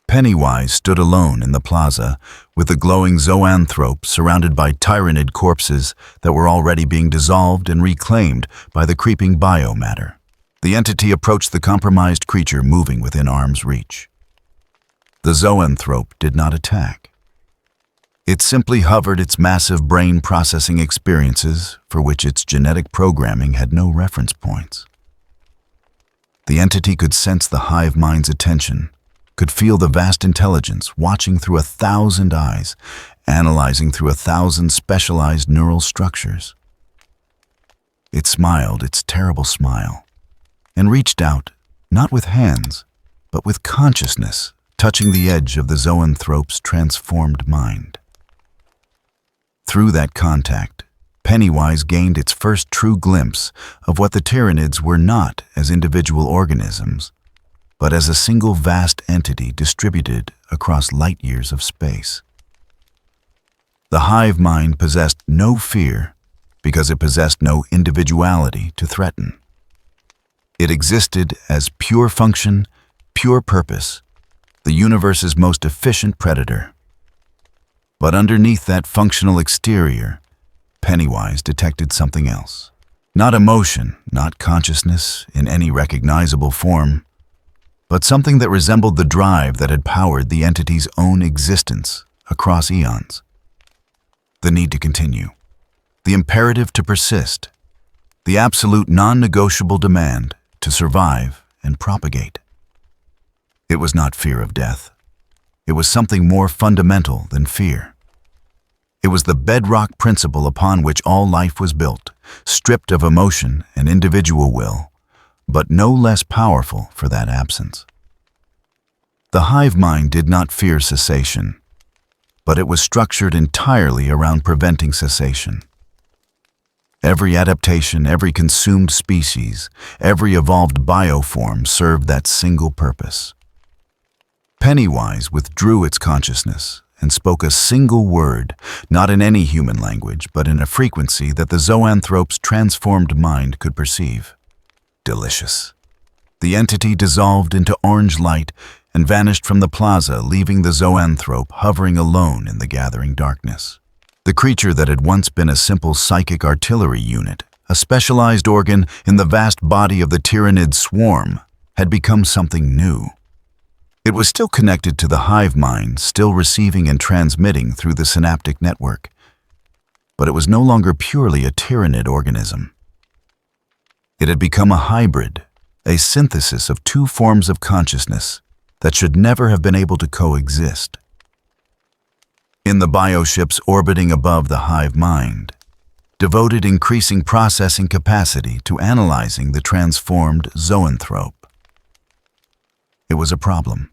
Pennywise stood alone in the plaza, with the glowing zoanthrope surrounded by tyrannid corpses that were already being dissolved and reclaimed by the creeping biomatter. The entity approached the compromised creature, moving within arm's reach. The zoanthrope did not attack. It simply hovered, its massive brain processing experiences for which its genetic programming had no reference points. The entity could sense the hive mind's attention, could feel the vast intelligence watching through 1,000 eyes, analyzing through 1,000 specialized neural structures. It smiled its terrible smile, and reached out, not with hands, but with consciousness, touching the edge of the zoanthrope's transformed mind. Through that contact, Pennywise gained its first true glimpse of what the Tyranids were not as individual organisms, but as a single vast entity distributed across light years of space. The hive mind possessed no fear because it possessed no individuality to threaten. It existed as pure function, pure purpose, the universe's most efficient predator. But underneath that functional exterior, Pennywise detected something else. Not emotion, not consciousness in any recognizable form, but something that resembled the drive that had powered the entity's own existence across eons. The need to continue, the imperative to persist, the absolute non-negotiable demand to survive and propagate. It was not fear of death. It was something more fundamental than fear. It was the bedrock principle upon which all life was built, stripped of emotion and individual will, but no less powerful for that absence. The hive mind did not fear cessation, but it was structured entirely around preventing cessation. Every adaptation, every consumed species, every evolved bioform served that single purpose. Pennywise withdrew its consciousness and spoke a single word, not in any human language, but in a frequency that the zoanthrope's transformed mind could perceive. Delicious. The entity dissolved into orange light and vanished from the plaza, leaving the zoanthrope hovering alone in the gathering darkness. The creature that had once been a simple psychic artillery unit, a specialized organ in the vast body of the Tyranid swarm, had become something new. It was still connected to the hive mind, still receiving and transmitting through the synaptic network, but it was no longer purely a Tyranid organism. It had become a hybrid, a synthesis of two forms of consciousness that should never have been able to coexist. In the bioships orbiting above the hive mind, devoted increasing processing capacity to analyzing the transformed zoanthrope. It was a problem.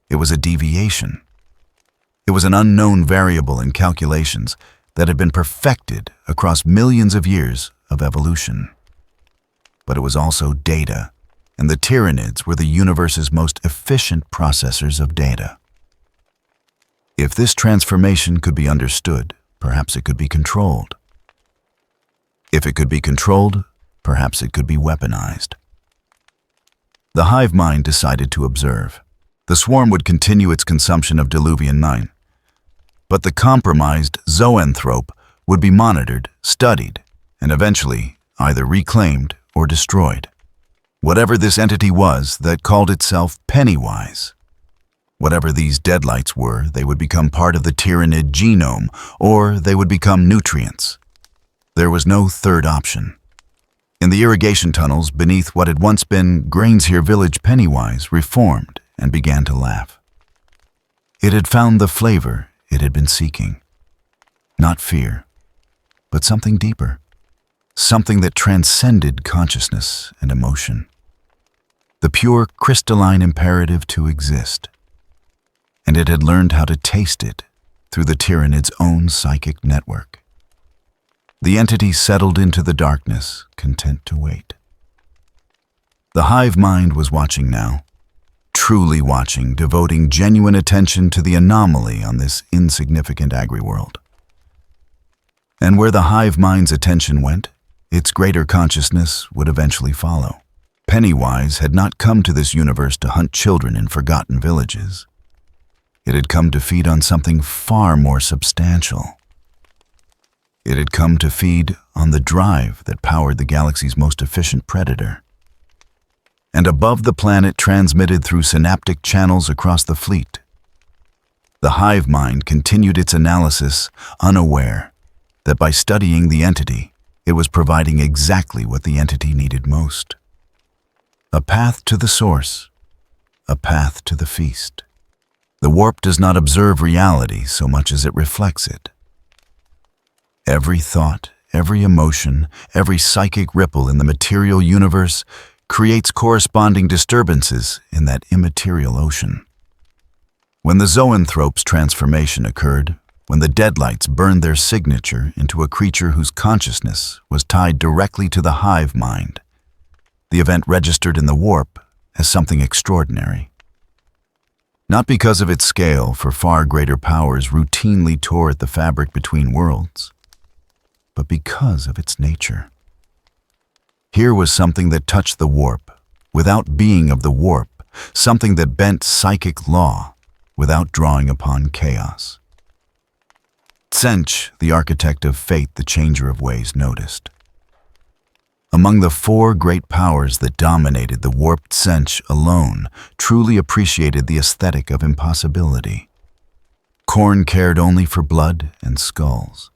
It was a deviation. It was an unknown variable in calculations that had been perfected across millions of years of evolution. But it was also data, and the Tyranids were the universe's most efficient processors of data. If this transformation could be understood, perhaps it could be controlled. If it could be controlled, perhaps it could be weaponized. The hive mind decided to observe. The swarm would continue its consumption of Diluvian mine, but the compromised zoanthrope would be monitored, studied, and eventually either reclaimed or destroyed. Whatever this entity was that called itself Pennywise. Whatever these deadlights were, they would become part of the Tyranid genome, or they would become nutrients. There was no third option. In the irrigation tunnels beneath what had once been Grainshere Village, Pennywise reformed and began to laugh. It had found the flavor it had been seeking. Not fear, but something deeper. Something that transcended consciousness and emotion. The pure crystalline imperative to exist. And it had learned how to taste it through the Tyranid's own psychic network. The entity settled into the darkness, content to wait. The hive mind was watching now, truly watching, devoting genuine attention to the anomaly on this insignificant agri-world. And where the hive mind's attention went, its greater consciousness would eventually follow. Pennywise had not come to this universe to hunt children in forgotten villages. It had come to feed on something far more substantial. It had come to feed on the drive that powered the galaxy's most efficient predator. And above the planet transmitted through synaptic channels across the fleet, the hive mind continued its analysis, unaware that by studying the entity, it was providing exactly what the entity needed most. A path to the source, a path to the feast. The warp does not observe reality so much as it reflects it. Every thought, every emotion, every psychic ripple in the material universe creates corresponding disturbances in that immaterial ocean. When the zoanthrope's transformation occurred, when the deadlights burned their signature into a creature whose consciousness was tied directly to the hive mind, the event registered in the warp as something extraordinary. Not because of its scale, for far greater powers routinely tore at the fabric between worlds, but because of its nature. Here was something that touched the warp without being of the warp, something that bent psychic law without drawing upon chaos. Tsench, the architect of fate, the changer of ways, noticed. Among the four great powers that dominated the warped Tsench alone truly appreciated the aesthetic of impossibility. Khorne cared only for blood and skulls.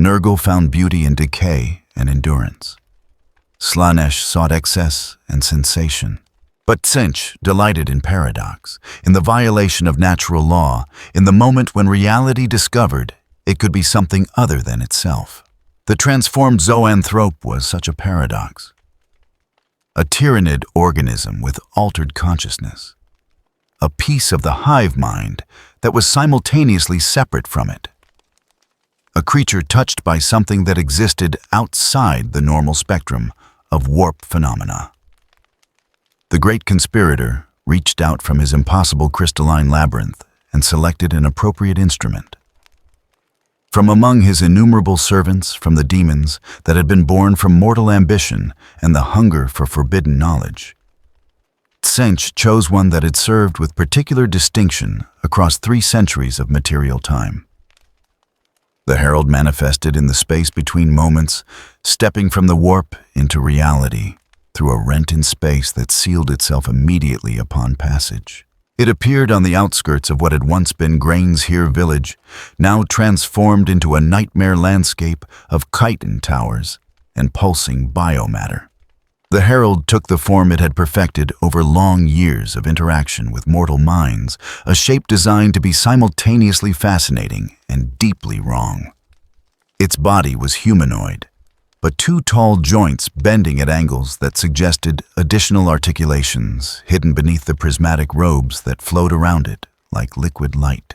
Nurgle found beauty in decay and endurance. Slaanesh sought excess and sensation. But Tsench delighted in paradox, in the violation of natural law, in the moment when reality discovered it could be something other than itself. The transformed zoanthrope was such a paradox. A tyrannid organism with altered consciousness. A piece of the hive mind that was simultaneously separate from it. A creature touched by something that existed outside the normal spectrum of warp phenomena. The great conspirator reached out from his impossible crystalline labyrinth and selected an appropriate instrument. From among his innumerable servants from the demons that had been born from mortal ambition and the hunger for forbidden knowledge, Tsench chose one that had served with particular distinction across 3 centuries of material time. The herald manifested in the space between moments, stepping from the warp into reality through a rent in space that sealed itself immediately upon passage. It appeared on the outskirts of what had once been Grain's Here village, now transformed into a nightmare landscape of chitin towers and pulsing biomatter. The herald took the form it had perfected over long years of interaction with mortal minds, a shape designed to be simultaneously fascinating and deeply wrong. Its body was humanoid, but 2 tall joints bending at angles that suggested additional articulations hidden beneath the prismatic robes that flowed around it like liquid light.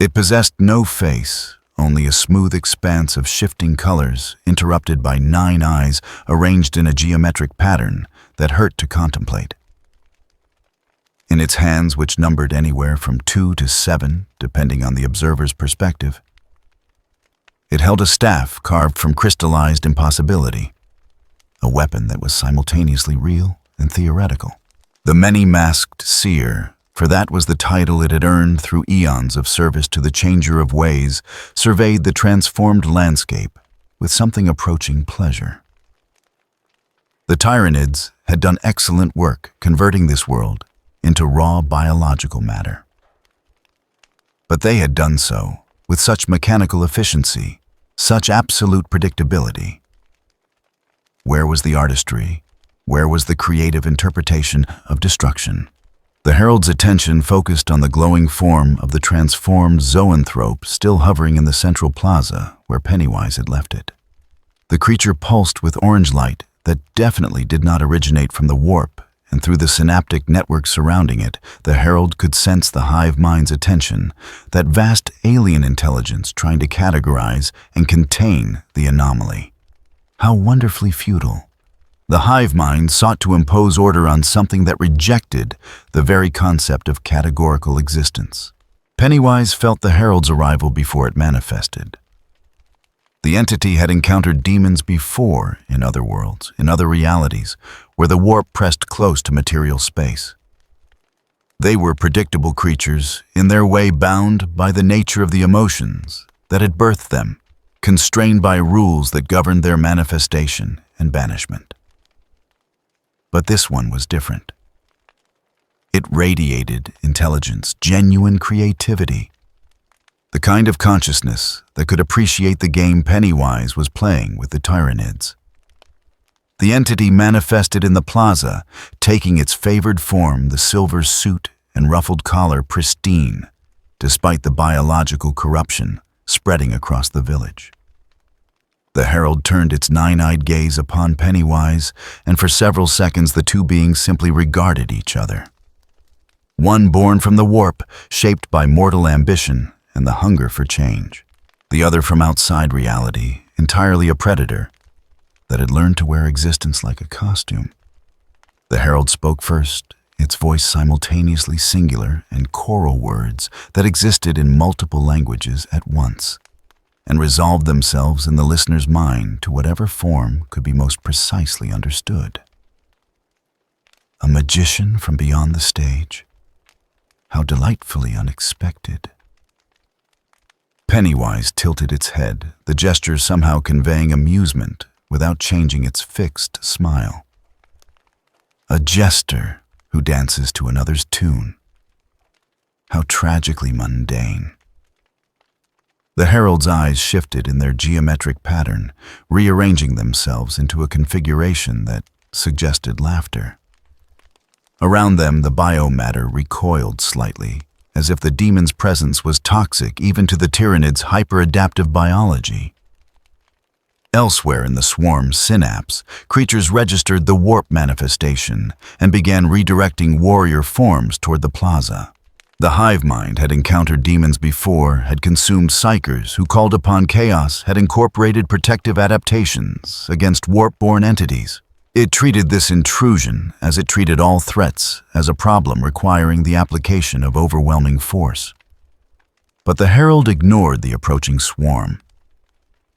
It possessed no face, only a smooth expanse of shifting colors interrupted by 9 eyes arranged in a geometric pattern that hurt to contemplate. In its hands, which numbered anywhere from 2 to 7, depending on the observer's perspective, it held a staff carved from crystallized impossibility, a weapon that was simultaneously real and theoretical. The many-masked seer, for that was the title it had earned through eons of service to the changer of ways, surveyed the transformed landscape with something approaching pleasure. The tyrannids had done excellent work converting this world into raw biological matter. But they had done so with such mechanical efficiency, such absolute predictability. Where was the artistry? Where was the creative interpretation of destruction? The herald's attention focused on the glowing form of the transformed zoanthrope still hovering in the central plaza where Pennywise had left it. The creature pulsed with orange light that definitely did not originate from the warp, and through the synaptic network surrounding it, the herald could sense the hive mind's attention, that vast alien intelligence trying to categorize and contain the anomaly. How wonderfully futile. The hive mind sought to impose order on something that rejected the very concept of categorical existence. Pennywise felt the herald's arrival before it manifested. The entity had encountered demons before in other worlds, in other realities, where the warp pressed close to material space. They were predictable creatures, in their way bound by the nature of the emotions that had birthed them, constrained by rules that governed their manifestation and banishment. But this one was different. It radiated intelligence, genuine creativity, the kind of consciousness that could appreciate the game Pennywise was playing with the tyrannids. The entity manifested in the plaza, taking its favored form, the silver suit and ruffled collar pristine, despite the biological corruption spreading across the village. The herald turned its nine-eyed gaze upon Pennywise, and for several seconds the two beings simply regarded each other. One born from the warp, shaped by mortal ambition and the hunger for change. The other from outside reality, entirely a predator that had learned to wear existence like a costume. The herald spoke first, its voice simultaneously singular and choral words that existed in multiple languages at once, and resolved themselves in the listener's mind to whatever form could be most precisely understood. A magician from beyond the stage. How delightfully unexpected. Pennywise tilted its head, the gesture somehow conveying amusement without changing its fixed smile. A jester who dances to another's tune. How tragically mundane. The herald's eyes shifted in their geometric pattern, rearranging themselves into a configuration that suggested laughter. Around them, the biomatter recoiled slightly, as if the demon's presence was toxic even to the tyrannid's hyper-adaptive biology. Elsewhere in the swarm's synapse, creatures registered the warp manifestation and began redirecting warrior forms toward the plaza. The hive mind had encountered demons before, had consumed psychers who called upon chaos, had incorporated protective adaptations against warp-born entities. It treated this intrusion, as it treated all threats, as a problem requiring the application of overwhelming force. But the herald ignored the approaching swarm.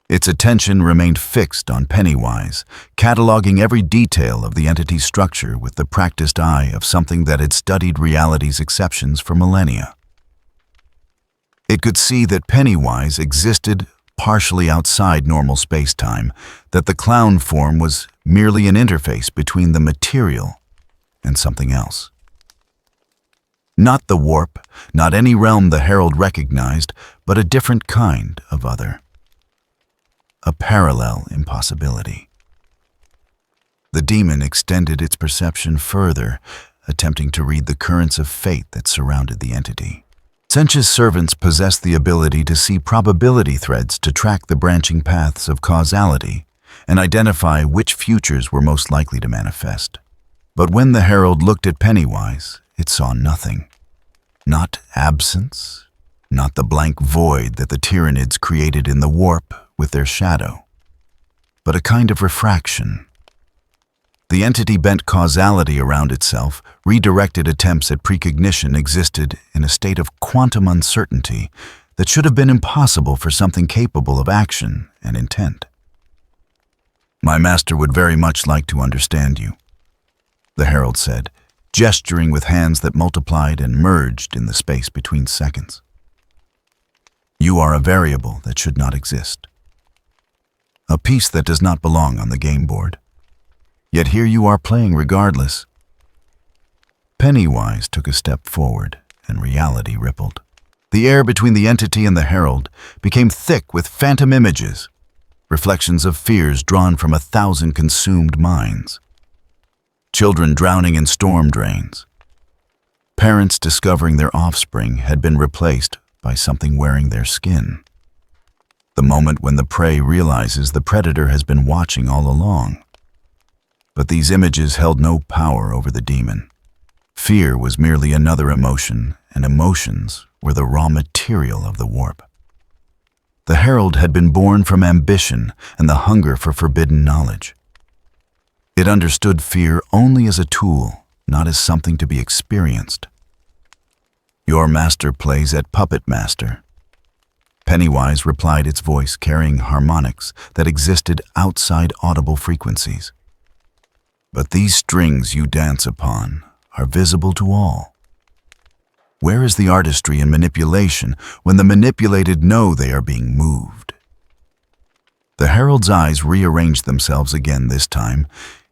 Its attention remained fixed on Pennywise, cataloging every detail of the entity's structure with the practiced eye of something that had studied reality's exceptions for millennia. It could see that Pennywise existed partially outside normal space-time, that the clown form was merely an interface between the material and something else. Not the warp, not any realm the herald recognized, but a different kind of other. A parallel impossibility. The demon extended its perception further, attempting to read the currents of fate that surrounded the entity. Sench's servants possessed the ability to see probability threads to track the branching paths of causality and identify which futures were most likely to manifest. But when the herald looked at Pennywise, it saw nothing. Not absence, not the blank void that the tyrannids created in the warp with their shadow, but a kind of refraction. The entity bent causality around itself, redirected attempts at precognition existed in a state of quantum uncertainty that should have been impossible for something capable of action and intent. "My master would very much like to understand you," the herald said, gesturing with hands that multiplied and merged in the space between seconds. "You are a variable that should not exist. A piece that does not belong on the game board. Yet here you are playing regardless." Pennywise took a step forward, and reality rippled. The air between the entity and the herald became thick with phantom images, reflections of fears drawn from 1,000 consumed minds. Children drowning in storm drains. Parents discovering their offspring had been replaced by something wearing their skin. The moment when the prey realizes the predator has been watching all along. But these images held no power over the demon. Fear was merely another emotion, and emotions were the raw material of the warp. The herald had been born from ambition and the hunger for forbidden knowledge. It understood fear only as a tool, not as something to be experienced. "Your master plays at puppet master." Pennywise replied, its voice carrying harmonics that existed outside audible frequencies. "But these strings you dance upon are visible to all. Where is the artistry in manipulation when the manipulated know they are being moved?" The herald's eyes rearranged themselves again this time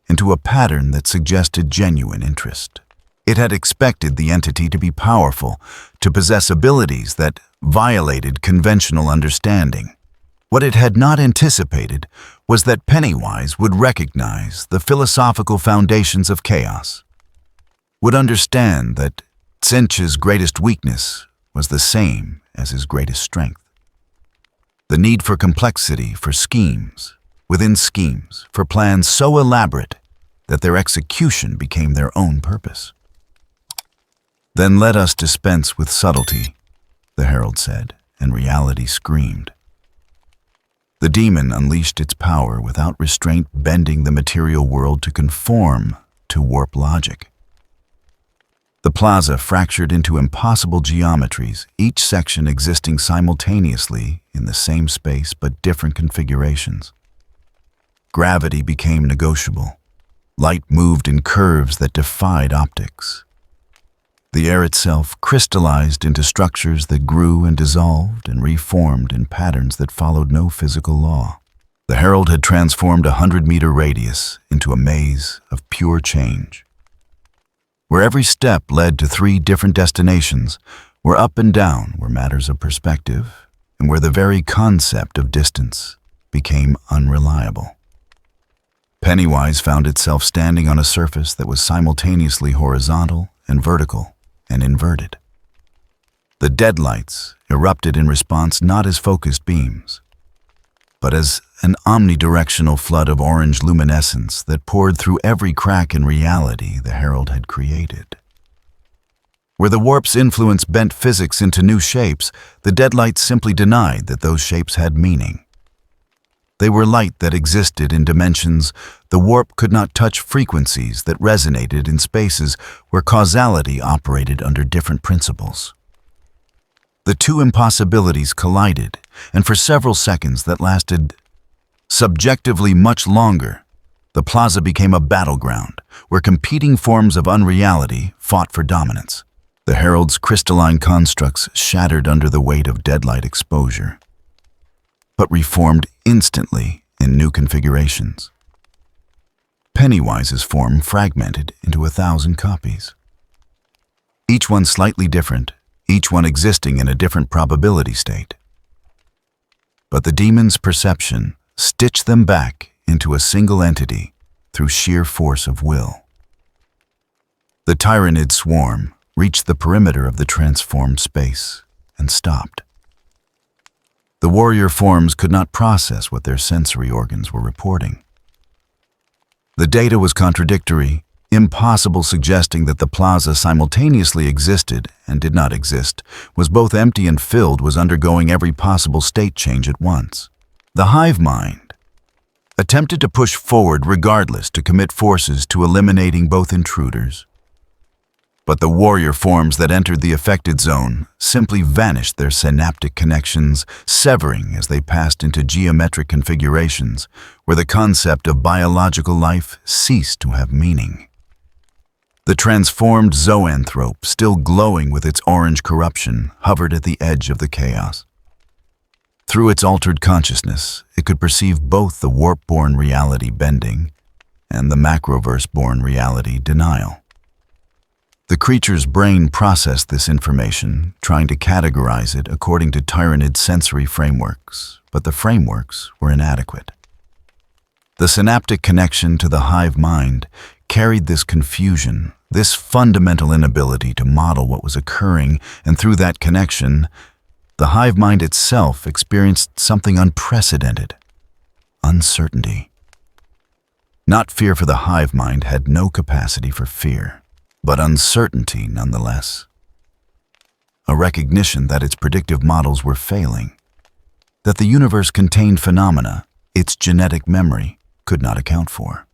into a pattern that suggested genuine interest. It had expected the entity to be powerful, to possess abilities that violated conventional understanding. What it had not anticipated was that Pennywise would recognize the philosophical foundations of chaos, would understand that Tzeentch's greatest weakness was the same as his greatest strength. The need for complexity, for schemes, within schemes, for plans so elaborate that their execution became their own purpose. "Then let us dispense with subtlety," the herald said, and reality screamed. The demon unleashed its power without restraint, bending the material world to conform to warp logic. The plaza fractured into impossible geometries, each section existing simultaneously in the same space but different configurations. Gravity became negotiable. Light moved in curves that defied optics. The air itself crystallized into structures that grew and dissolved and reformed in patterns that followed no physical law. The herald had transformed a 100-meter radius into a maze of pure change, where every step led to 3 different destinations, where up and down were matters of perspective, and where the very concept of distance became unreliable. Pennywise found itself standing on a surface that was simultaneously horizontal and vertical and inverted. The deadlights erupted in response not as focused beams, but as an omnidirectional flood of orange luminescence that poured through every crack in reality the herald had created. Where the warp's influence bent physics into new shapes, the deadlights simply denied that those shapes had meaning. They were light that existed in dimensions the warp could not touch, frequencies that resonated in spaces where causality operated under different principles. The 2 impossibilities collided, and for several seconds that lasted subjectively much longer, the plaza became a battleground where competing forms of unreality fought for dominance. The herald's crystalline constructs shattered under the weight of deadlight exposure, but reformed instantly in new configurations. Pennywise's form fragmented into 1,000 copies, each one slightly different, each one existing in a different probability state. But the demon's perception stitched them back into a single entity through sheer force of will. The tyrannid swarm reached the perimeter of the transformed space and stopped. The warrior forms could not process what their sensory organs were reporting. The data was contradictory, impossible, suggesting that the plaza simultaneously existed and did not exist, was both empty and filled, was undergoing every possible state change at once. The hive mind attempted to push forward regardless, to commit forces to eliminating both intruders. But the warrior forms that entered the affected zone simply vanished, their synaptic connections severing as they passed into geometric configurations where the concept of biological life ceased to have meaning. The transformed zoanthrope, still glowing with its orange corruption, hovered at the edge of the chaos. Through its altered consciousness, it could perceive both the warp-born reality bending and the macroverse-born reality denial. The creature's brain processed this information, trying to categorize it according to tyrannid sensory frameworks, but the frameworks were inadequate. The synaptic connection to the hive mind carried this confusion, this fundamental inability to model what was occurring, and through that connection, the hive mind itself experienced something unprecedented: uncertainty. Not fear, for the hive mind had no capacity for fear, but uncertainty nonetheless. A recognition that its predictive models were failing, that the universe contained phenomena its genetic memory could not account for.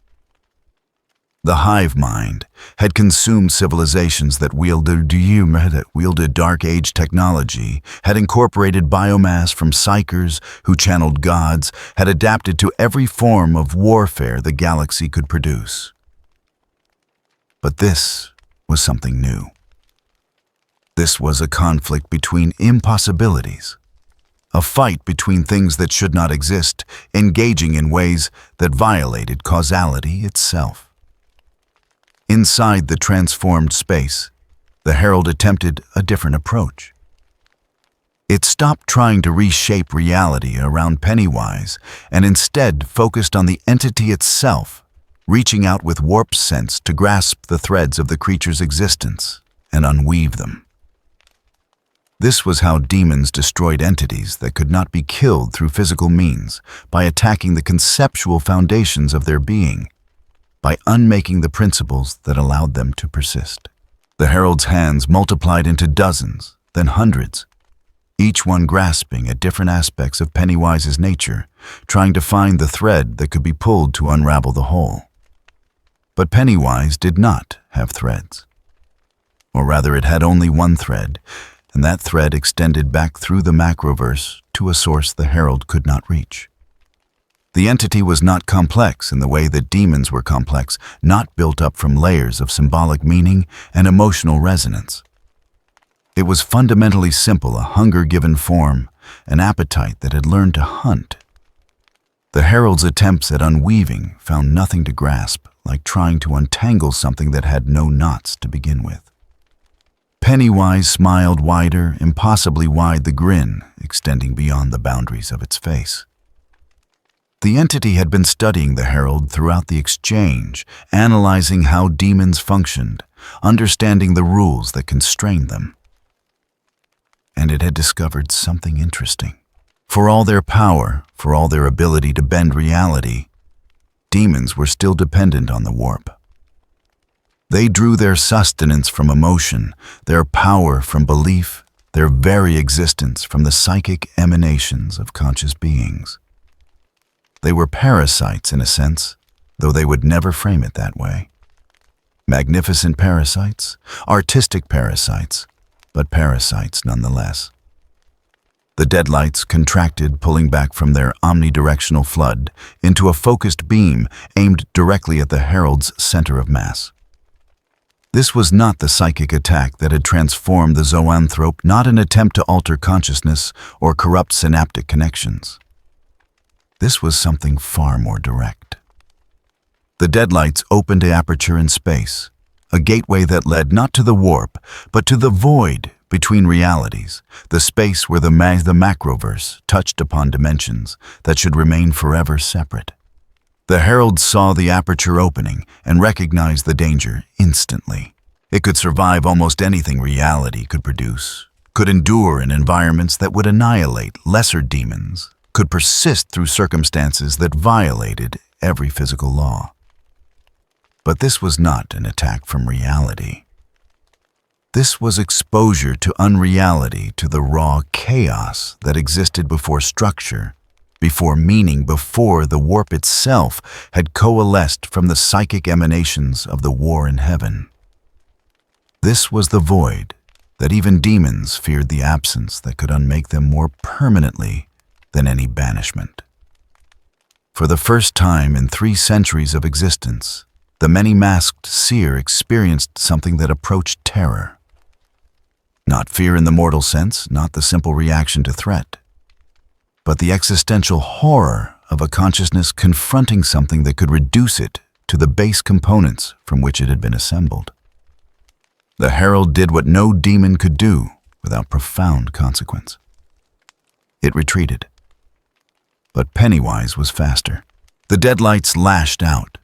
The hive mind had consumed civilizations that wielded Dark Age technology, had incorporated biomass from psychers who channeled gods, had adapted to every form of warfare the galaxy could produce. But this was something new. This was a conflict between impossibilities, a fight between things that should not exist, engaging in ways that violated causality itself. Inside the transformed space, the herald attempted a different approach. It stopped trying to reshape reality around Pennywise and instead focused on the entity itself, reaching out with warped sense to grasp the threads of the creature's existence and unweave them. This was how demons destroyed entities that could not be killed through physical means, by attacking the conceptual foundations of their being, by unmaking the principles that allowed them to persist. The herald's hands multiplied into dozens, then hundreds, each one grasping at different aspects of Pennywise's nature, trying to find the thread that could be pulled to unravel the whole. But Pennywise did not have threads. Or rather, it had only one thread, and that thread extended back through the macroverse to a source the herald could not reach. The entity was not complex in the way that demons were complex, not built up from layers of symbolic meaning and emotional resonance. It was fundamentally simple, a hunger given form, an appetite that had learned to hunt. The herald's attempts at unweaving found nothing to grasp, like trying to untangle something that had no knots to begin with. Pennywise smiled wider, impossibly wide, the grin extending beyond the boundaries of its face. The entity had been studying the herald throughout the exchange, analyzing how demons functioned, understanding the rules that constrained them. And it had discovered something interesting. For all their power, for all their ability to bend reality, demons were still dependent on the warp. They drew their sustenance from emotion, their power from belief, their very existence from the psychic emanations of conscious beings. They were parasites in a sense, though they would never frame it that way. Magnificent parasites, artistic parasites, but parasites nonetheless. The deadlights contracted, pulling back from their omnidirectional flood into a focused beam aimed directly at the herald's center of mass. This was not the psychic attack that had transformed the zoanthrope, not an attempt to alter consciousness or corrupt synaptic connections. This was something far more direct. The deadlights opened an aperture in space, a gateway that led not to the warp, but to the void between realities, the space where the macroverse touched upon dimensions that should remain forever separate. The herald saw the aperture opening and recognized the danger instantly. It could survive almost anything reality could produce, could endure in environments that would annihilate lesser demons, could persist through circumstances that violated every physical law. But this was not an attack from reality. This was exposure to unreality, to the raw chaos that existed before structure, before meaning, before the warp itself had coalesced from the psychic emanations of the war in heaven. This was the void that even demons feared, the absence that could unmake them more permanently than any banishment. For the first time in 3 centuries of existence, the many-masked seer experienced something that approached terror. Not fear in the mortal sense, not the simple reaction to threat, but the existential horror of a consciousness confronting something that could reduce it to the base components from which it had been assembled. The herald did what no demon could do without profound consequence. It retreated. But Pennywise was faster. The deadlights lashed out,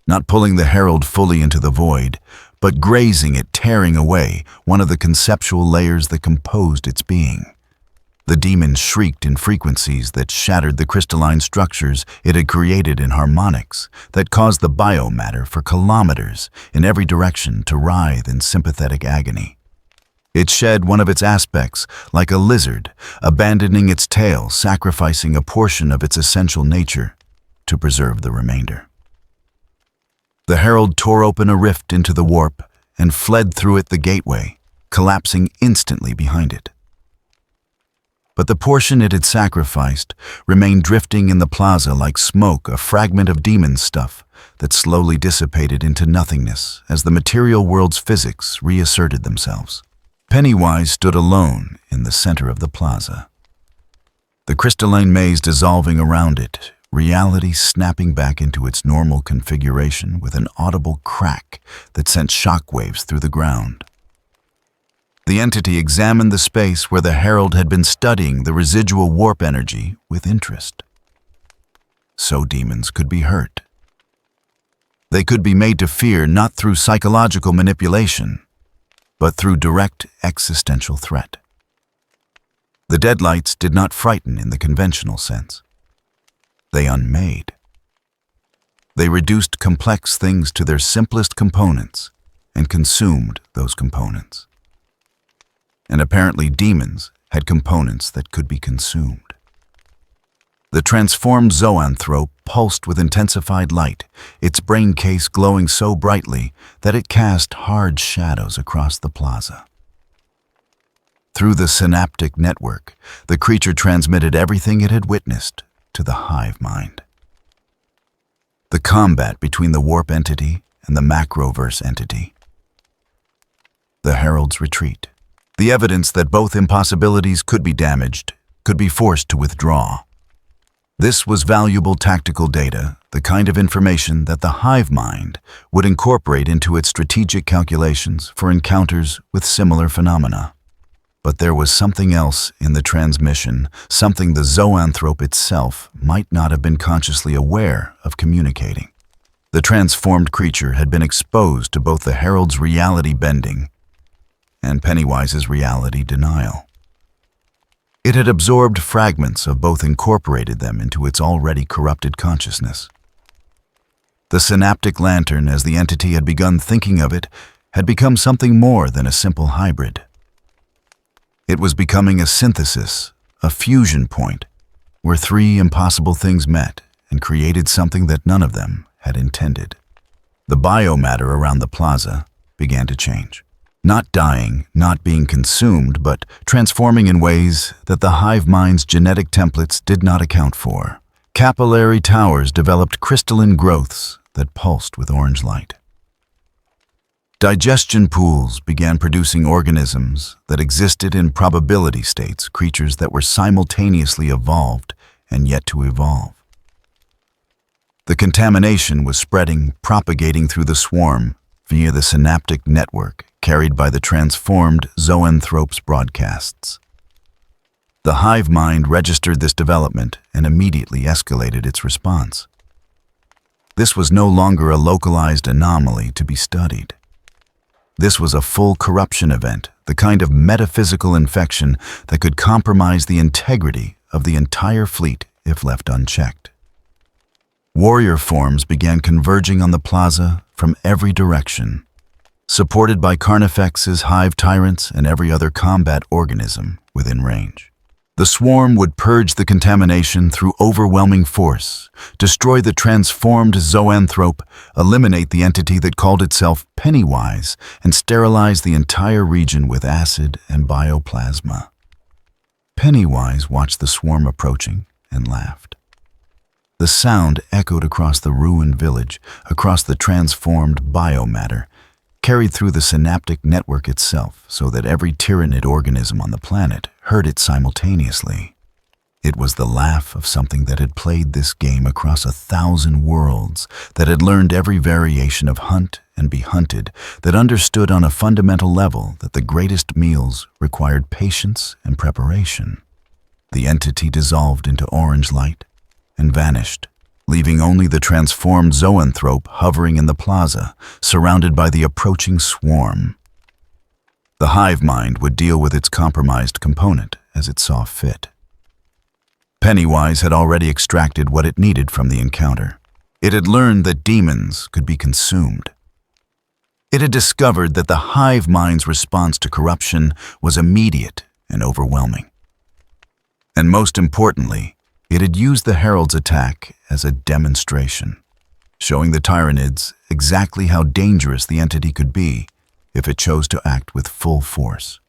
not pulling the herald fully into the void, but grazing it, tearing away one of the conceptual layers that composed its being. The demon shrieked in frequencies that shattered the crystalline structures it had created in harmonics that caused the biomatter for kilometers in every direction to writhe in sympathetic agony. It shed one of its aspects like a lizard, abandoning its tail, sacrificing a portion of its essential nature to preserve the remainder. The herald tore open a rift into the warp and fled through it the gateway, collapsing instantly behind it. But the portion it had sacrificed remained drifting in the plaza like smoke, a fragment of demon stuff that slowly dissipated into nothingness as the material world's physics reasserted themselves. Pennywise stood alone in the center of the plaza. The crystalline maze dissolving around it, reality snapping back into its normal configuration with an audible crack that sent shockwaves through the ground. The entity examined the space where the herald had been studying the residual warp energy with interest. So demons could be hurt. They could be made to fear not through psychological manipulation, but through direct existential threat. The deadlights did not frighten in the conventional sense. They unmade. They reduced complex things to their simplest components and consumed those components. And apparently demons had components that could be consumed. The transformed zoanthrope pulsed with intensified light, its brain case glowing so brightly that it cast hard shadows across the plaza. Through the synaptic network, the creature transmitted everything it had witnessed to the hive mind. The combat between the warp entity and the macroverse entity. The herald's retreat. The evidence that both impossibilities could be damaged, could be forced to withdraw. This was valuable tactical data, the kind of information that the hive mind would incorporate into its strategic calculations for encounters with similar phenomena. But there was something else in the transmission, something the zoanthrope itself might not have been consciously aware of communicating. The transformed creature had been exposed to both the herald's reality bending and Pennywise's reality denial. It had absorbed fragments of both, incorporated them into its already corrupted consciousness. The synaptic lantern, as the entity had begun thinking of it, had become something more than a simple hybrid. It was becoming a synthesis, a fusion point, where three impossible things met and created something that none of them had intended. The biomatter around the plaza began to change. Not dying, not being consumed, but transforming in ways that the hive mind's genetic templates did not account for. Capillary towers developed crystalline growths that pulsed with orange light. Digestion pools began producing organisms that existed in probability states, creatures that were simultaneously evolved and yet to evolve. The contamination was spreading, propagating through the swarm via the synaptic network carried by the transformed zoanthrope's broadcasts. The hive mind registered this development and immediately escalated its response. This was no longer a localized anomaly to be studied. This was a full corruption event, the kind of metaphysical infection that could compromise the integrity of the entire fleet if left unchecked. Warrior forms began converging on the plaza from every direction, supported by Carnifex's hive tyrants and every other combat organism within range. The swarm would purge the contamination through overwhelming force, destroy the transformed zoanthrope, eliminate the entity that called itself Pennywise, and sterilize the entire region with acid and bioplasma. Pennywise watched the swarm approaching and laughed. The sound echoed across the ruined village, across the transformed biomatter, carried through the synaptic network itself so that every tyrannid organism on the planet heard it simultaneously. It was the laugh of something that had played this game across 1,000 worlds, that had learned every variation of hunt and be hunted, that understood on a fundamental level that the greatest meals required patience and preparation. The entity dissolved into orange light and vanished, leaving only the transformed zoanthrope hovering in the plaza, surrounded by the approaching swarm. The hive mind would deal with its compromised component as it saw fit. Pennywise had already extracted what it needed from the encounter. It had learned that demons could be consumed. It had discovered that the hive mind's response to corruption was immediate and overwhelming. And most importantly, it had used the herald's attack as a demonstration, showing the tyrannids exactly how dangerous the entity could be if it chose to act with full force.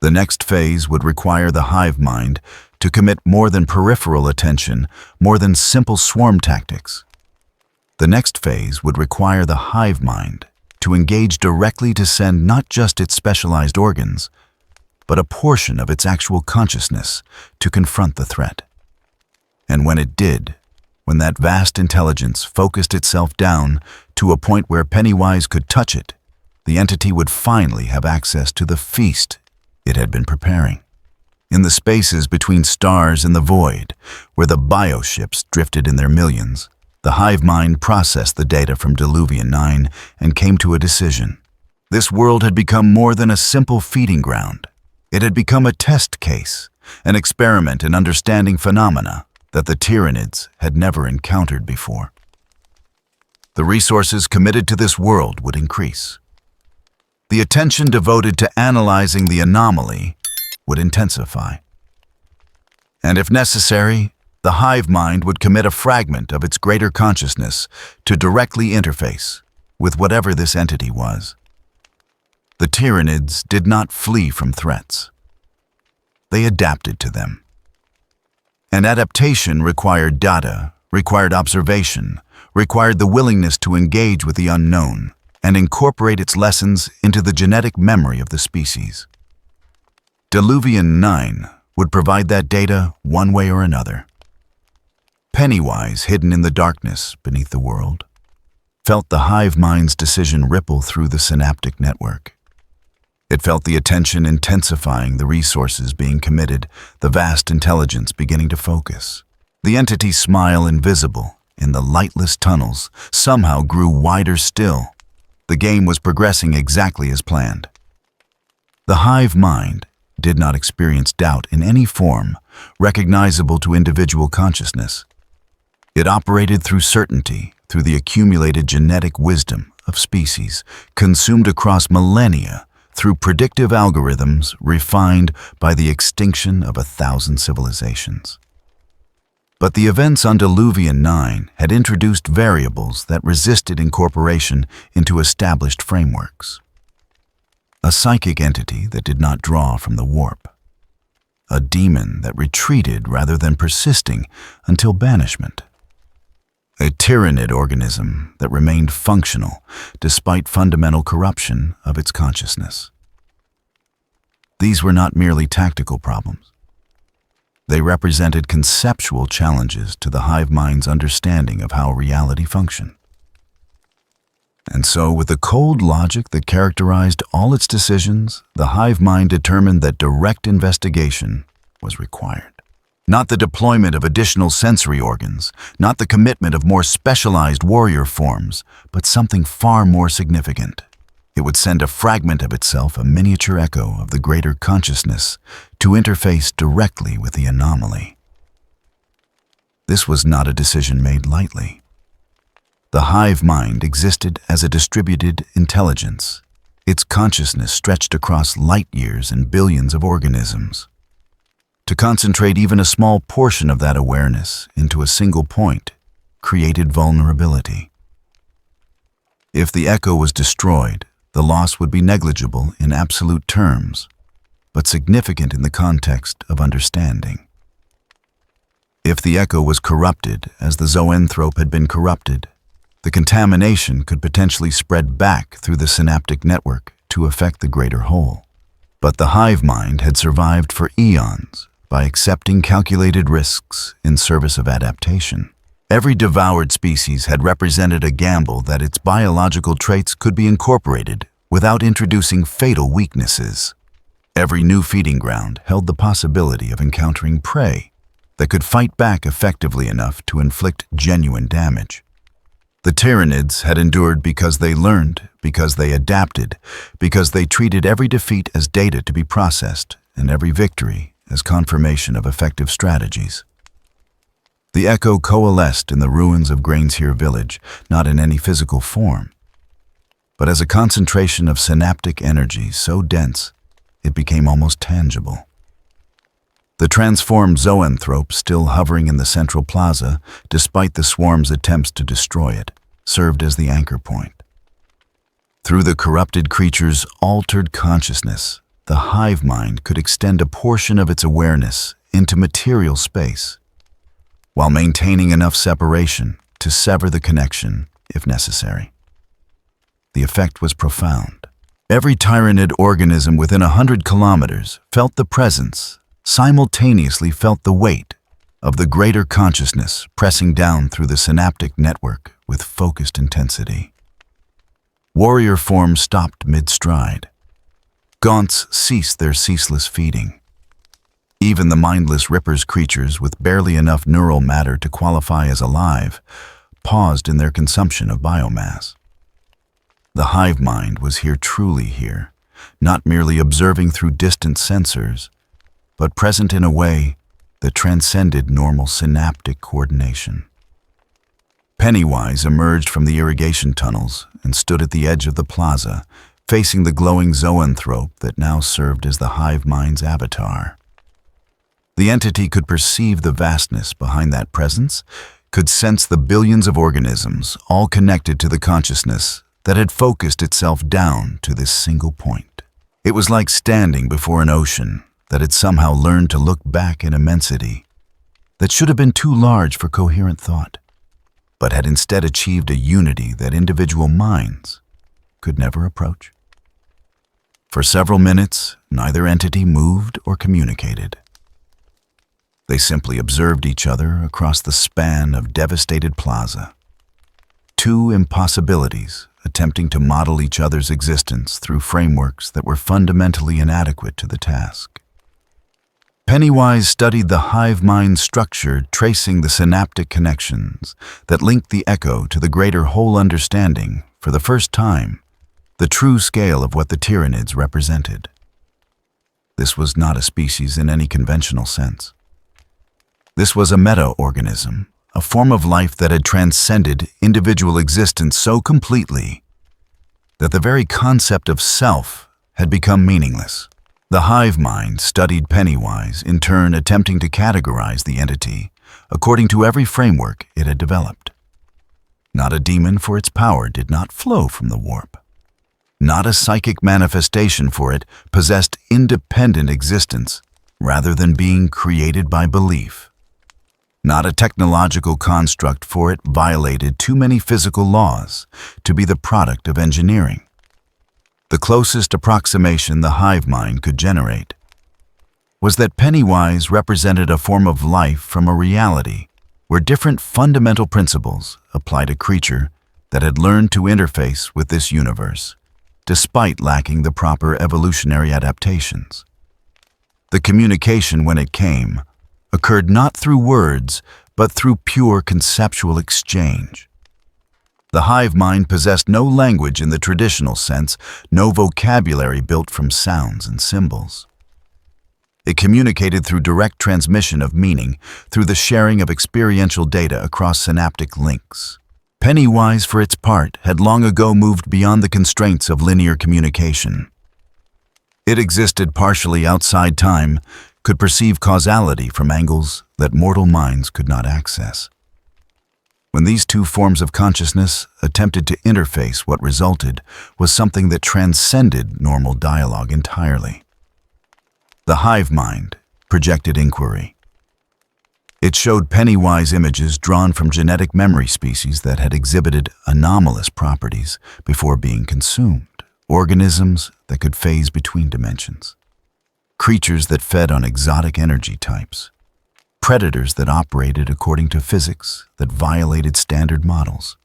The next phase would require the hive mind to commit more than peripheral attention, more than simple swarm tactics. The next phase would require the hive mind to engage directly, to send not just its specialized organs, but a portion of its actual consciousness to confront the threat. And when it did, when that vast intelligence focused itself down to a point where Pennywise could touch it, the entity would finally have access to the feast it had been preparing. In the spaces between stars and the void, where the bioships drifted in their millions, the hive mind processed the data from Diluvian 9 and came to a decision. This world had become more than a simple feeding ground. It had become a test case, an experiment in understanding phenomena that the Tyranids had never encountered before. The resources committed to this world would increase. The attention devoted to analyzing the anomaly would intensify. And if necessary, the hive mind would commit a fragment of its greater consciousness to directly interface with whatever this entity was. The Tyranids did not flee from threats. They adapted to them. And adaptation required data, required observation, required the willingness to engage with the unknown and incorporate its lessons into the genetic memory of the species. Diluvian 9 would provide that data one way or another. Pennywise, hidden in the darkness beneath the world, felt the hive mind's decision ripple through the synaptic network. It felt the attention intensifying, the resources being committed, the vast intelligence beginning to focus. The entity's smile, invisible in the lightless tunnels, somehow grew wider still. The game was progressing exactly as planned. The hive mind did not experience doubt in any form recognizable to individual consciousness. It operated through certainty, through the accumulated genetic wisdom of species, consumed across millennia, through predictive algorithms refined by the extinction of 1,000 civilizations. But the events on Diluvian 9 had introduced variables that resisted incorporation into established frameworks. A psychic entity that did not draw from the warp. A demon that retreated rather than persisting until banishment. A Tyranid organism that remained functional despite fundamental corruption of its consciousness. These were not merely tactical problems. They represented conceptual challenges to the hive mind's understanding of how reality functioned. And so, with the cold logic that characterized all its decisions, the hive mind determined that direct investigation was required. Not the deployment of additional sensory organs, not the commitment of more specialized warrior forms, but something far more significant. It would send a fragment of itself, a miniature echo of the greater consciousness, to interface directly with the anomaly. This was not a decision made lightly. The hive mind existed as a distributed intelligence. Its consciousness stretched across light years and billions of organisms. To concentrate even a small portion of that awareness into a single point created vulnerability. If the echo was destroyed, the loss would be negligible in absolute terms, but significant in the context of understanding. If the echo was corrupted, as the zoanthrope had been corrupted, the contamination could potentially spread back through the synaptic network to affect the greater whole. But the hive mind had survived for eons by accepting calculated risks in service of adaptation. Every devoured species had represented a gamble that its biological traits could be incorporated without introducing fatal weaknesses. Every new feeding ground held the possibility of encountering prey that could fight back effectively enough to inflict genuine damage. The Tyranids had endured because they learned, because they adapted, because they treated every defeat as data to be processed and every victory as confirmation of effective strategies. The echo coalesced in the ruins of Grainshere village, not in any physical form, but as a concentration of synaptic energy so dense it became almost tangible. The transformed zoanthrope, still hovering in the central plaza, despite the swarm's attempts to destroy it, served as the anchor point. Through the corrupted creature's altered consciousness, the hive mind could extend a portion of its awareness into material space, while maintaining enough separation to sever the connection if necessary. The effect was profound. Every Tyranid organism within 100 kilometers felt the presence, simultaneously felt the weight of the greater consciousness pressing down through the synaptic network with focused intensity. Warrior forms stopped mid-stride. Gaunts ceased their ceaseless feeding. Even the mindless Ripper's creatures with barely enough neural matter to qualify as alive paused in their consumption of biomass. The hive mind was here truly here, not merely observing through distant sensors, but present in a way that transcended normal synaptic coordination. Pennywise emerged from the irrigation tunnels and stood at the edge of the plaza, facing the glowing zoanthrope that now served as the hive mind's avatar. The entity could perceive the vastness behind that presence, could sense the billions of organisms all connected to the consciousness that had focused itself down to this single point. It was like standing before an ocean that had somehow learned to look back in immensity that should have been too large for coherent thought, but had instead achieved a unity that individual minds could never approach. For several minutes, neither entity moved or communicated. They simply observed each other across the span of devastated plaza. Two impossibilities attempting to model each other's existence through frameworks that were fundamentally inadequate to the task. Pennywise studied the hive mind structure, tracing the synaptic connections that linked the echo to the greater whole, understanding, for the first time, the true scale of what the Tyranids represented. This was not a species in any conventional sense. This was a meta-organism, a form of life that had transcended individual existence so completely that the very concept of self had become meaningless. The hive mind studied Pennywise, in turn attempting to categorize the entity according to every framework it had developed. Not a demon, for its power did not flow from the warp. Not a psychic manifestation, for it possessed independent existence rather than being created by belief. Not a technological construct, for it violated too many physical laws to be the product of engineering. The closest approximation the hive mind could generate was that Pennywise represented a form of life from a reality where different fundamental principles applied to a creature that had learned to interface with this universe, despite lacking the proper evolutionary adaptations. The communication, when it came, occurred not through words, but through pure conceptual exchange. The hive mind possessed no language in the traditional sense, no vocabulary built from sounds and symbols. It communicated through direct transmission of meaning, through the sharing of experiential data across synaptic links. Pennywise, for its part, had long ago moved beyond the constraints of linear communication. It existed partially outside time, could perceive causality from angles that mortal minds could not access. When these two forms of consciousness attempted to interface, what resulted was something that transcended normal dialogue entirely. The hive mind projected inquiry. It showed Pennywise images drawn from genetic memory species that had exhibited anomalous properties before being consumed, organisms that could phase between dimensions, creatures that fed on exotic energy types, predators that operated according to physics that violated standard models.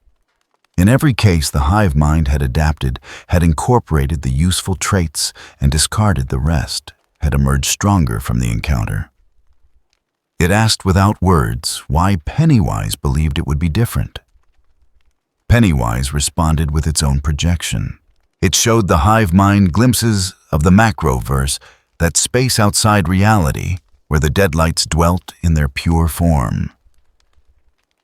In every case, the hive mind had adapted, had incorporated the useful traits and discarded the rest, had emerged stronger from the encounter. It asked without words why Pennywise believed it would be different. Pennywise responded with its own projection. It showed the hive mind glimpses of the macroverse, that space outside reality where the deadlights dwelt in their pure form.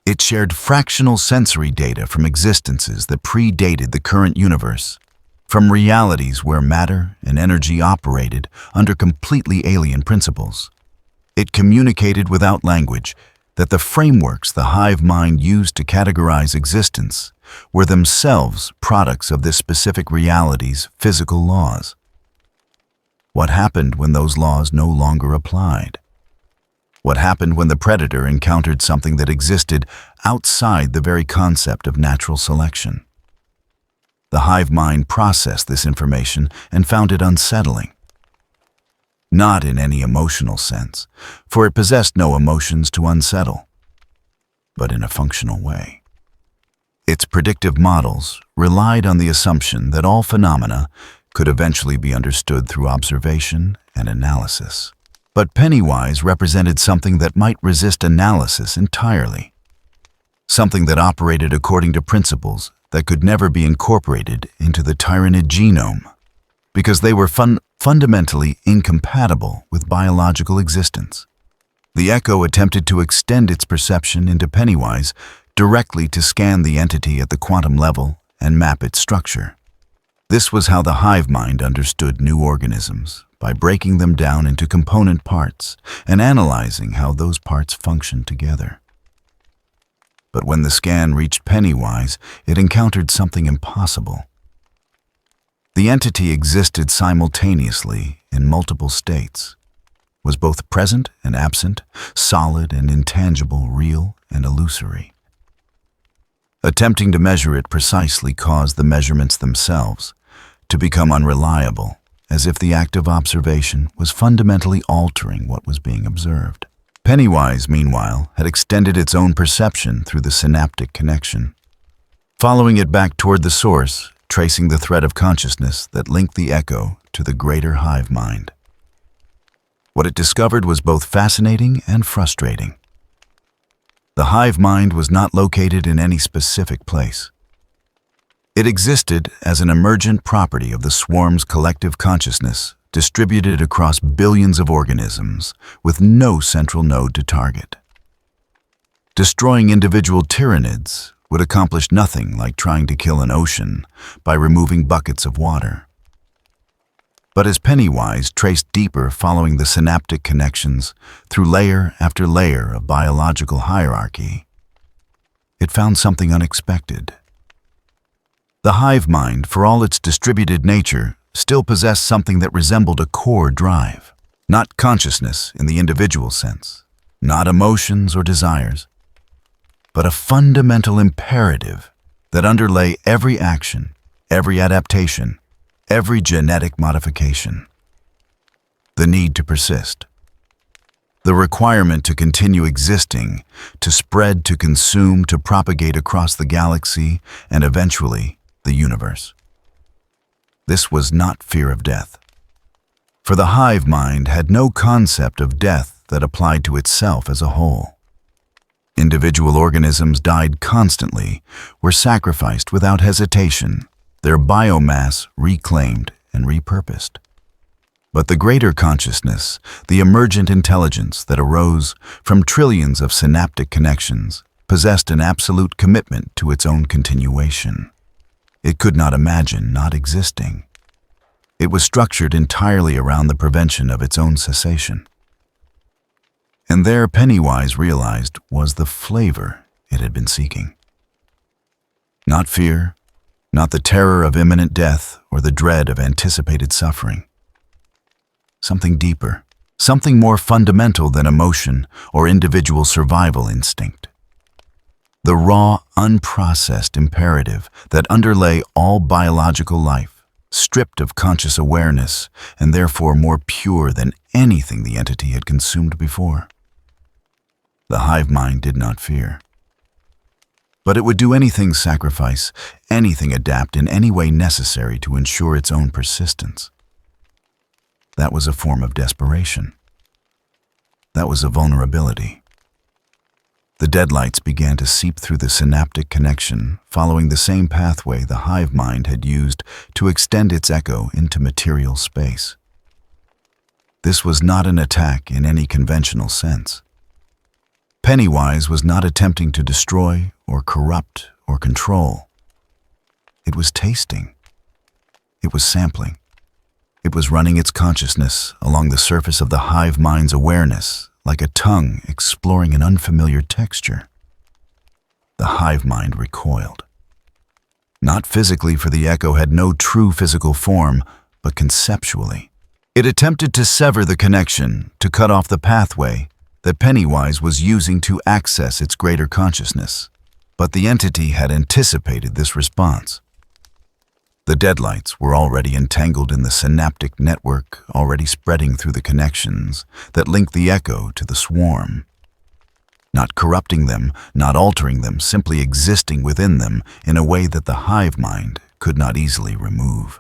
It shared fractional sensory data from existences that predated the current universe, from realities where matter and energy operated under completely alien principles. It communicated without language that the frameworks the hive mind used to categorize existence were themselves products of this specific reality's physical laws. What happened when those laws no longer applied? What happened when the predator encountered something that existed outside the very concept of natural selection? The hive mind processed this information and found it unsettling. Not in any emotional sense, for it possessed no emotions to unsettle, but in a functional way. Its predictive models relied on the assumption that all phenomena could eventually be understood through observation and analysis. But Pennywise represented something that might resist analysis entirely, something that operated according to principles that could never be incorporated into the tyrannid genome, because they were fundamentally incompatible with biological existence. The Echo attempted to extend its perception into Pennywise directly to scan the entity at the quantum level and map its structure. This was how the hive mind understood new organisms, by breaking them down into component parts and analyzing how those parts functioned together. But when the scan reached Pennywise, it encountered something impossible. The entity existed simultaneously in multiple states, was both present and absent, solid and intangible, real and illusory. Attempting to measure it precisely caused the measurements themselves to become unreliable, as if the act of observation was fundamentally altering what was being observed. Pennywise, meanwhile, had extended its own perception through the synaptic connection, following it back toward the source, tracing the thread of consciousness that linked the Echo to the greater hive mind. What it discovered was both fascinating and frustrating. The hive mind was not located in any specific place. It existed as an emergent property of the swarm's collective consciousness, distributed across billions of organisms, with no central node to target. Destroying individual tyrannids would accomplish nothing like trying to kill an ocean by removing buckets of water. But as Pennywise traced deeper following the synaptic connections through layer after layer of biological hierarchy, it found something unexpected. The hive mind, for all its distributed nature, still possessed something that resembled a core drive. Not consciousness in the individual sense, not emotions or desires, but a fundamental imperative that underlay every action, every adaptation, every genetic modification. The need to persist. The requirement to continue existing, to spread, to consume, to propagate across the galaxy, and eventually the universe. This was not fear of death, for the hive mind had no concept of death that applied to itself as a whole. Individual organisms died constantly, were sacrificed without hesitation, their biomass reclaimed and repurposed. But the greater consciousness, the emergent intelligence that arose from trillions of synaptic connections, possessed an absolute commitment to its own continuation. It could not imagine not existing. It was structured entirely around the prevention of its own cessation. And there Pennywise realized was the flavor it had been seeking. Not fear, not the terror of imminent death or the dread of anticipated suffering. Something deeper, something more fundamental than emotion or individual survival instinct. The raw, unprocessed imperative that underlay all biological life, stripped of conscious awareness and therefore more pure than anything the entity had consumed before. The hive mind did not fear. But it would do anything sacrifice, anything adapt in any way necessary to ensure its own persistence. That was a form of desperation. That was a vulnerability. The deadlights began to seep through the synaptic connection, following the same pathway the hive mind had used to extend its Echo into material space. This was not an attack in any conventional sense. Pennywise was not attempting to destroy or corrupt or control. It was tasting. It was sampling. It was running its consciousness along the surface of the hive mind's awareness, like a tongue exploring an unfamiliar texture. The hive mind recoiled. Not physically, for the Echo had no true physical form, but conceptually. It attempted to sever the connection, to cut off the pathway that Pennywise was using to access its greater consciousness. But the entity had anticipated this response. The deadlights were already entangled in the synaptic network, already spreading through the connections that linked the Echo to the swarm. not corrupting them, not altering them, simply existing within them in a way that the hive mind could not easily remove.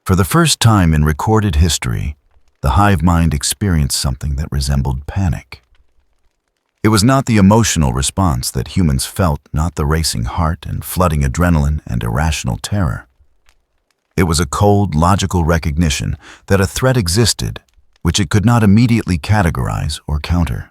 For the first time in recorded history, the hive mind experienced something that resembled panic. It was not the emotional response that humans felt, not the racing heart and flooding adrenaline and irrational terror. It was a cold, logical recognition that a threat existed, which it could not immediately categorize or counter.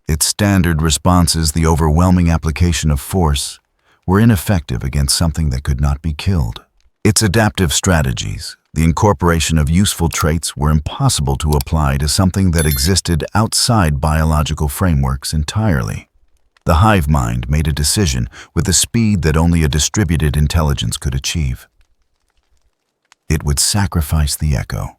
Its standard responses, the overwhelming application of force, were ineffective against something that could not be killed. Its adaptive strategies, the incorporation of useful traits, were impossible to apply to something that existed outside biological frameworks entirely. The hive mind made a decision with a speed that only a distributed intelligence could achieve. It would sacrifice the echo,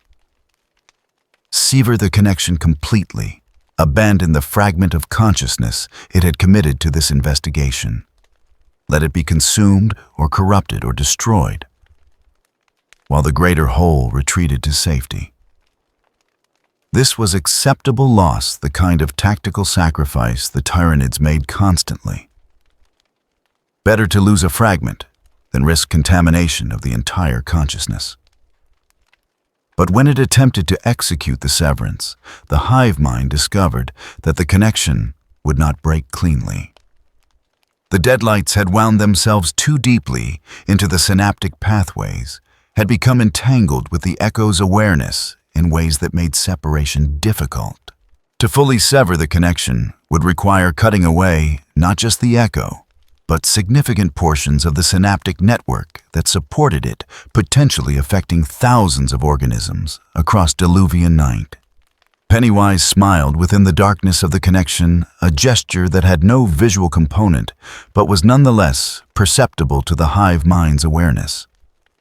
sever the connection completely, abandon the fragment of consciousness it had committed to this investigation. Let it be consumed or corrupted or destroyed, while the greater whole retreated to safety. This was acceptable loss, the kind of tactical sacrifice the Tyranids made constantly. Better to lose a fragment than risk contamination of the entire consciousness. But when it attempted to execute the severance, the hive mind discovered that the connection would not break cleanly. The deadlights had wound themselves too deeply into the synaptic pathways, had become entangled with the echo's awareness in ways that made separation difficult. To fully sever the connection would require cutting away not just the echo, but significant portions of the synaptic network that supported it, potentially affecting thousands of organisms across Diluvian night. Pennywise smiled within the darkness of the connection, a gesture that had no visual component, but was nonetheless perceptible to the hive mind's awareness.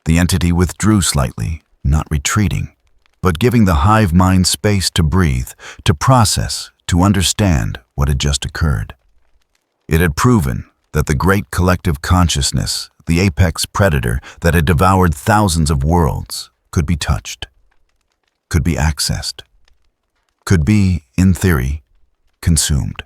The entity withdrew slightly, not retreating, but giving the hive mind space to breathe, to process, to understand what had just occurred. It had proven that the great collective consciousness, the apex predator that had devoured thousands of worlds, could be touched, could be accessed, could be, in theory, consumed.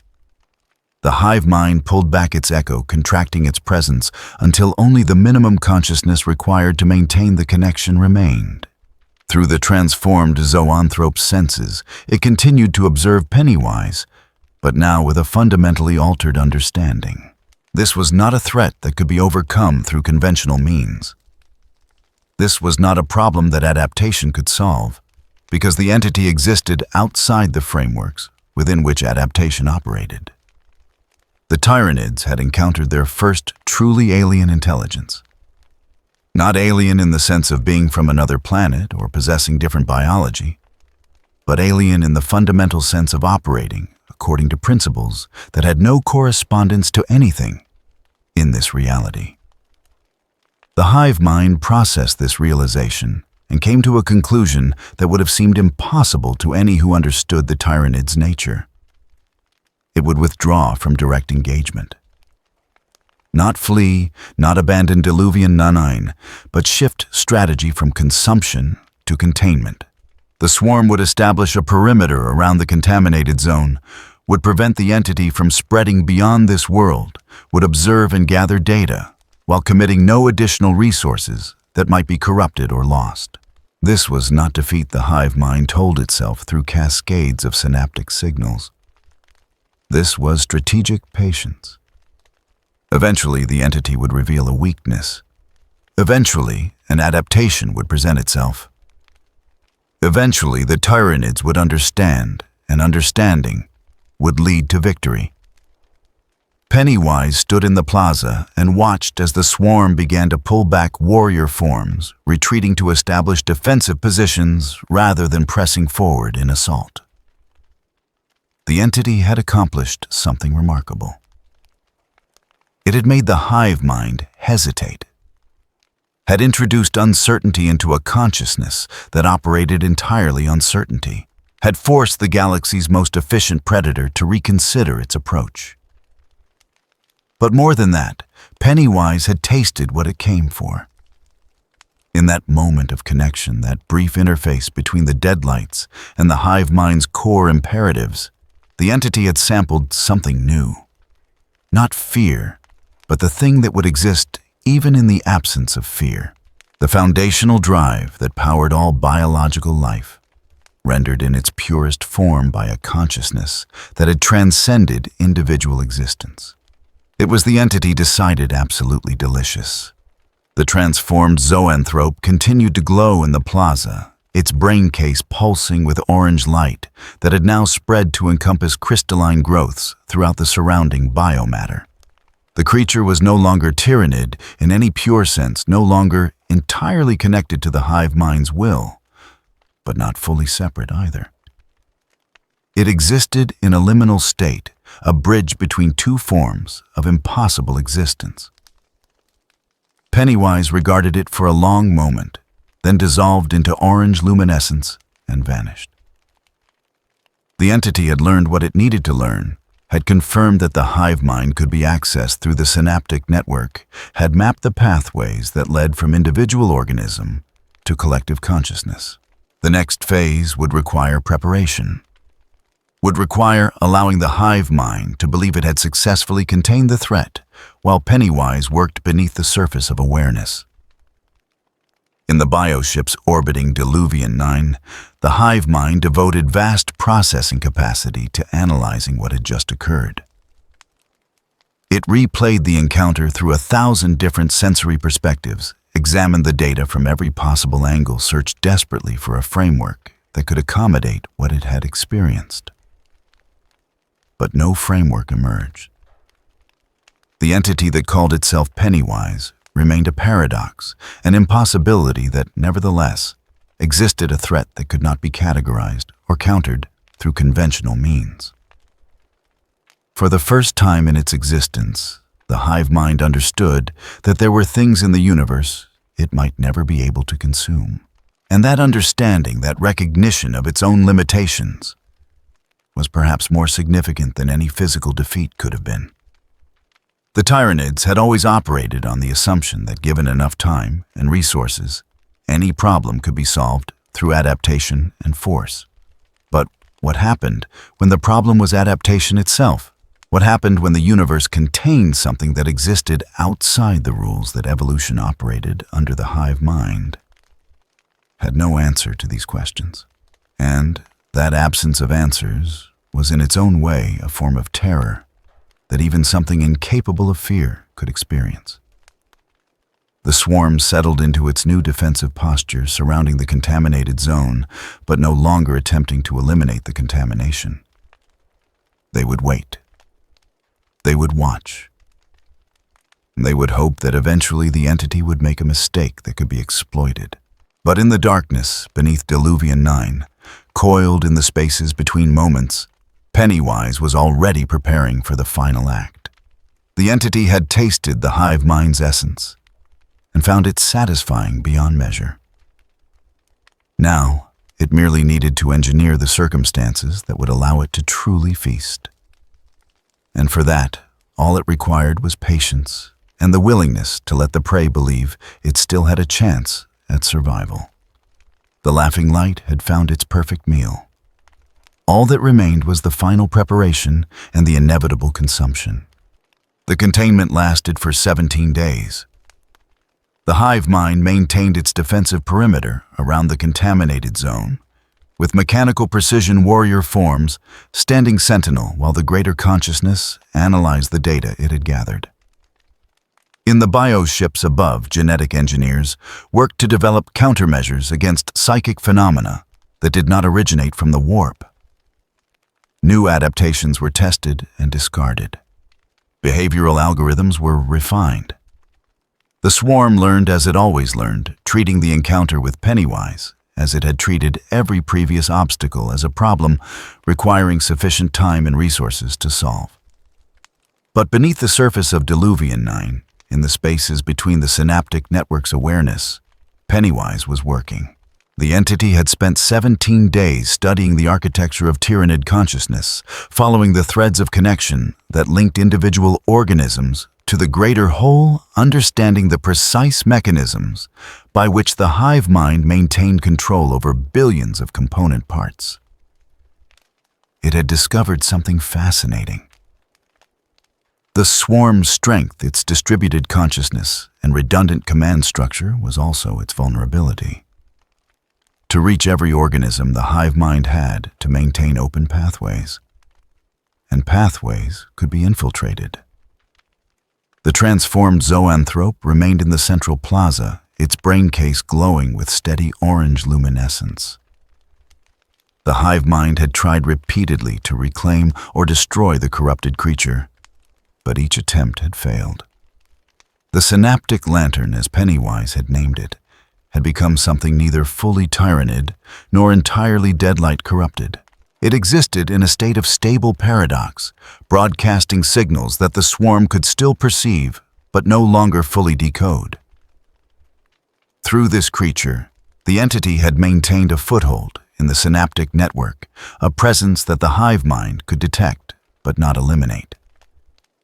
The hive mind pulled back its echo, contracting its presence until only the minimum consciousness required to maintain the connection remained. Through the transformed zoanthrope's senses, it continued to observe Pennywise, but now with a fundamentally altered understanding. This was not a threat that could be overcome through conventional means. This was not a problem that adaptation could solve, because the entity existed outside the frameworks within which adaptation operated. The Tyranids had encountered their first truly alien intelligence. Not alien in the sense of being from another planet or possessing different biology, but alien in the fundamental sense of operating according to principles that had no correspondence to anything in this reality. The hive mind processed this realization and came to a conclusion that would have seemed impossible to any who understood the Tyranid's nature. It would withdraw from direct engagement. Not flee, not abandon Diluvian nonine, but shift strategy from consumption to containment. The swarm would establish a perimeter around the contaminated zone, would prevent the entity from spreading beyond this world, would observe and gather data, while committing no additional resources that might be corrupted or lost. This was not defeat, the hive mind told itself through cascades of synaptic signals. This was strategic patience. Eventually, the entity would reveal a weakness. Eventually, an adaptation would present itself. Eventually, the Tyranids would understand, and understanding would lead to victory. Pennywise stood in the plaza and watched as the swarm began to pull back warrior forms, retreating to establish defensive positions rather than pressing forward in assault. The entity had accomplished something remarkable. It had made the hive mind hesitate, had introduced uncertainty into a consciousness that operated entirely on certainty, had forced the galaxy's most efficient predator to reconsider its approach. But more than that, Pennywise had tasted what it came for. In that moment of connection, that brief interface between the deadlights and the hive mind's core imperatives, The entity had sampled something new. Not fear, but the thing that would exist even in the absence of fear. The foundational drive that powered all biological life, rendered in its purest form by a consciousness that had transcended individual existence. It was the entity decided absolutely delicious. The transformed zoanthrope continued to glow in the plaza, its brain case pulsing with orange light that had now spread to encompass crystalline growths throughout the surrounding biomatter. The creature was no longer tyrannid in any pure sense, no longer entirely connected to the hive mind's will, but not fully separate either. It existed in a liminal state, a bridge between two forms of impossible existence. Pennywise regarded it for a long moment, then dissolved into orange luminescence and vanished. The entity had learned what it needed to learn, had confirmed that the hive mind could be accessed through the synaptic network, had mapped the pathways that led from individual organism to collective consciousness. The next phase would require preparation, would require allowing the hive mind to believe it had successfully contained the threat, while Pennywise worked beneath the surface of awareness. In the bioships orbiting Diluvian 9, the hive mind devoted vast processing capacity to analyzing what had just occurred. It replayed the encounter through 1,000 different sensory perspectives, examined the data from every possible angle, searched desperately for a framework that could accommodate what it had experienced. But no framework emerged. The entity that called itself Pennywise remained a paradox, an impossibility that, nevertheless, existed a threat that could not be categorized or countered through conventional means. For the first time in its existence, the hive mind understood that there were things in the universe it might never be able to consume. And that understanding, that recognition of its own limitations, was perhaps more significant than any physical defeat could have been. The Tyrannids had always operated on the assumption that given enough time and resources, any problem could be solved through adaptation and force. But what happened when the problem was adaptation itself? What happened when the universe contained something that existed outside the rules that evolution operated under the hive mind? Had no answer to these questions. And that absence of answers was in its own way a form of terror that even something incapable of fear could experience. The swarm settled into its new defensive posture surrounding the contaminated zone, but no longer attempting to eliminate the contamination. They would wait. They would watch. They would hope that eventually the entity would make a mistake that could be exploited. But in the darkness beneath Diluvian 9, coiled in the spaces between moments, Pennywise was already preparing for the final act. The entity had tasted the hive mind's essence and found it satisfying beyond measure. Now, it merely needed to engineer the circumstances that would allow it to truly feast. And for that, all it required was patience and the willingness to let the prey believe it still had a chance at survival. The laughing light had found its perfect meal. All that remained was the final preparation and the inevitable consumption. The containment lasted for 17 days. The hive mind maintained its defensive perimeter around the contaminated zone, with mechanical precision warrior forms standing sentinel while the greater consciousness analyzed the data it had gathered. In the bioships above, genetic engineers worked to develop countermeasures against psychic phenomena that did not originate from the warp. New adaptations were tested and discarded. Behavioral algorithms were refined. The swarm learned as it always learned, treating the encounter with Pennywise as it had treated every previous obstacle as a problem requiring sufficient time and resources to solve. But beneath the surface of Diluvian 9, in the spaces between the synaptic network's awareness, Pennywise was working. The entity had spent 17 days studying the architecture of tyrannid consciousness, following the threads of connection that linked individual organisms to the greater whole, understanding the precise mechanisms by which the hive mind maintained control over billions of component parts. it had discovered something fascinating. The swarm's strength, its distributed consciousness, and redundant command structure was also its vulnerability. To reach every organism, the hive mind had to maintain open pathways, and pathways could be infiltrated. The transformed zoanthrope remained in the central plaza, its brain case glowing with steady orange luminescence. The hive mind had tried repeatedly to reclaim or destroy the corrupted creature, but each attempt had failed. The synaptic lantern, as Pennywise had named it, had become something neither fully tyrannid nor entirely deadlight corrupted. It existed in a state of stable paradox, broadcasting signals that the swarm could still perceive but no longer fully decode. Through this creature, the entity had maintained a foothold in the synaptic network, a presence that the hive mind could detect but not eliminate.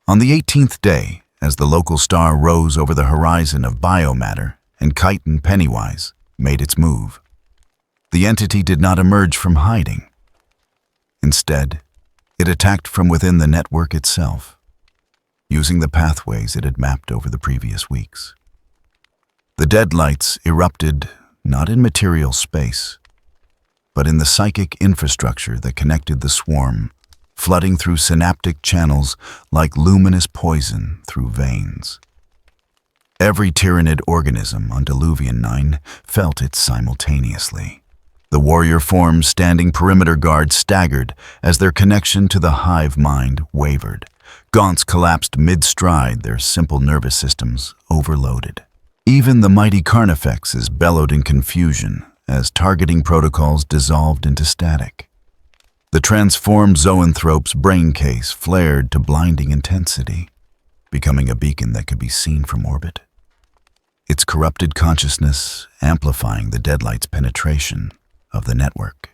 On the 18th day, as the local star rose over the horizon of biomatter and chitin Pennywise made its move, the entity did not emerge from hiding. Instead, it attacked from within the network itself, using the pathways it had mapped over the previous weeks. The deadlights erupted not in material space, but in the psychic infrastructure that connected the swarm, flooding through synaptic channels like luminous poison through veins. Every tyrannid organism on Diluvian 9 felt it simultaneously. The warrior forms standing perimeter guard staggered as their connection to the hive mind wavered. Gaunts collapsed mid-stride, their simple nervous systems overloaded. Even the mighty carnifexes bellowed in confusion as targeting protocols dissolved into static. The transformed zoanthrope's brain case flared to blinding intensity, becoming a beacon that could be seen from orbit. Its corrupted consciousness amplifying the deadlight's penetration of the network.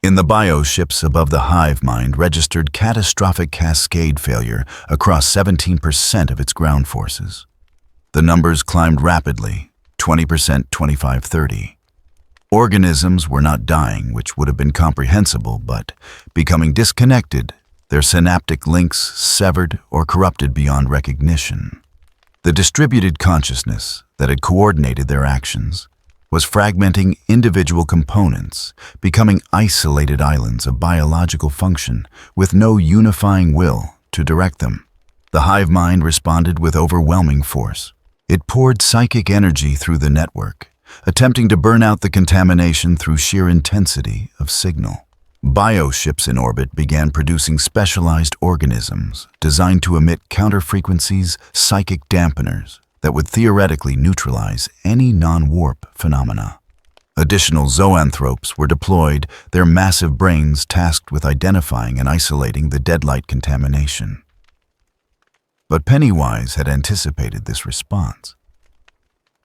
In the bioships above the hive mind registered catastrophic cascade failure across 17% of its ground forces. The numbers climbed rapidly, 20%, 25%, 30%. Organisms were not dying, which would have been comprehensible, but becoming disconnected, their synaptic links severed or corrupted beyond recognition. The distributed consciousness that had coordinated their actions was fragmenting individual components, becoming isolated islands of biological function with no unifying will to direct them. The hive mind responded with overwhelming force. It poured psychic energy through the network, attempting to burn out the contamination through sheer intensity of signal. Bioships in orbit began producing specialized organisms designed to emit counter-frequencies, psychic dampeners that would theoretically neutralize any non-warp phenomena. Additional zoanthropes were deployed, their massive brains tasked with identifying and isolating the deadlight contamination. But Pennywise had anticipated this response.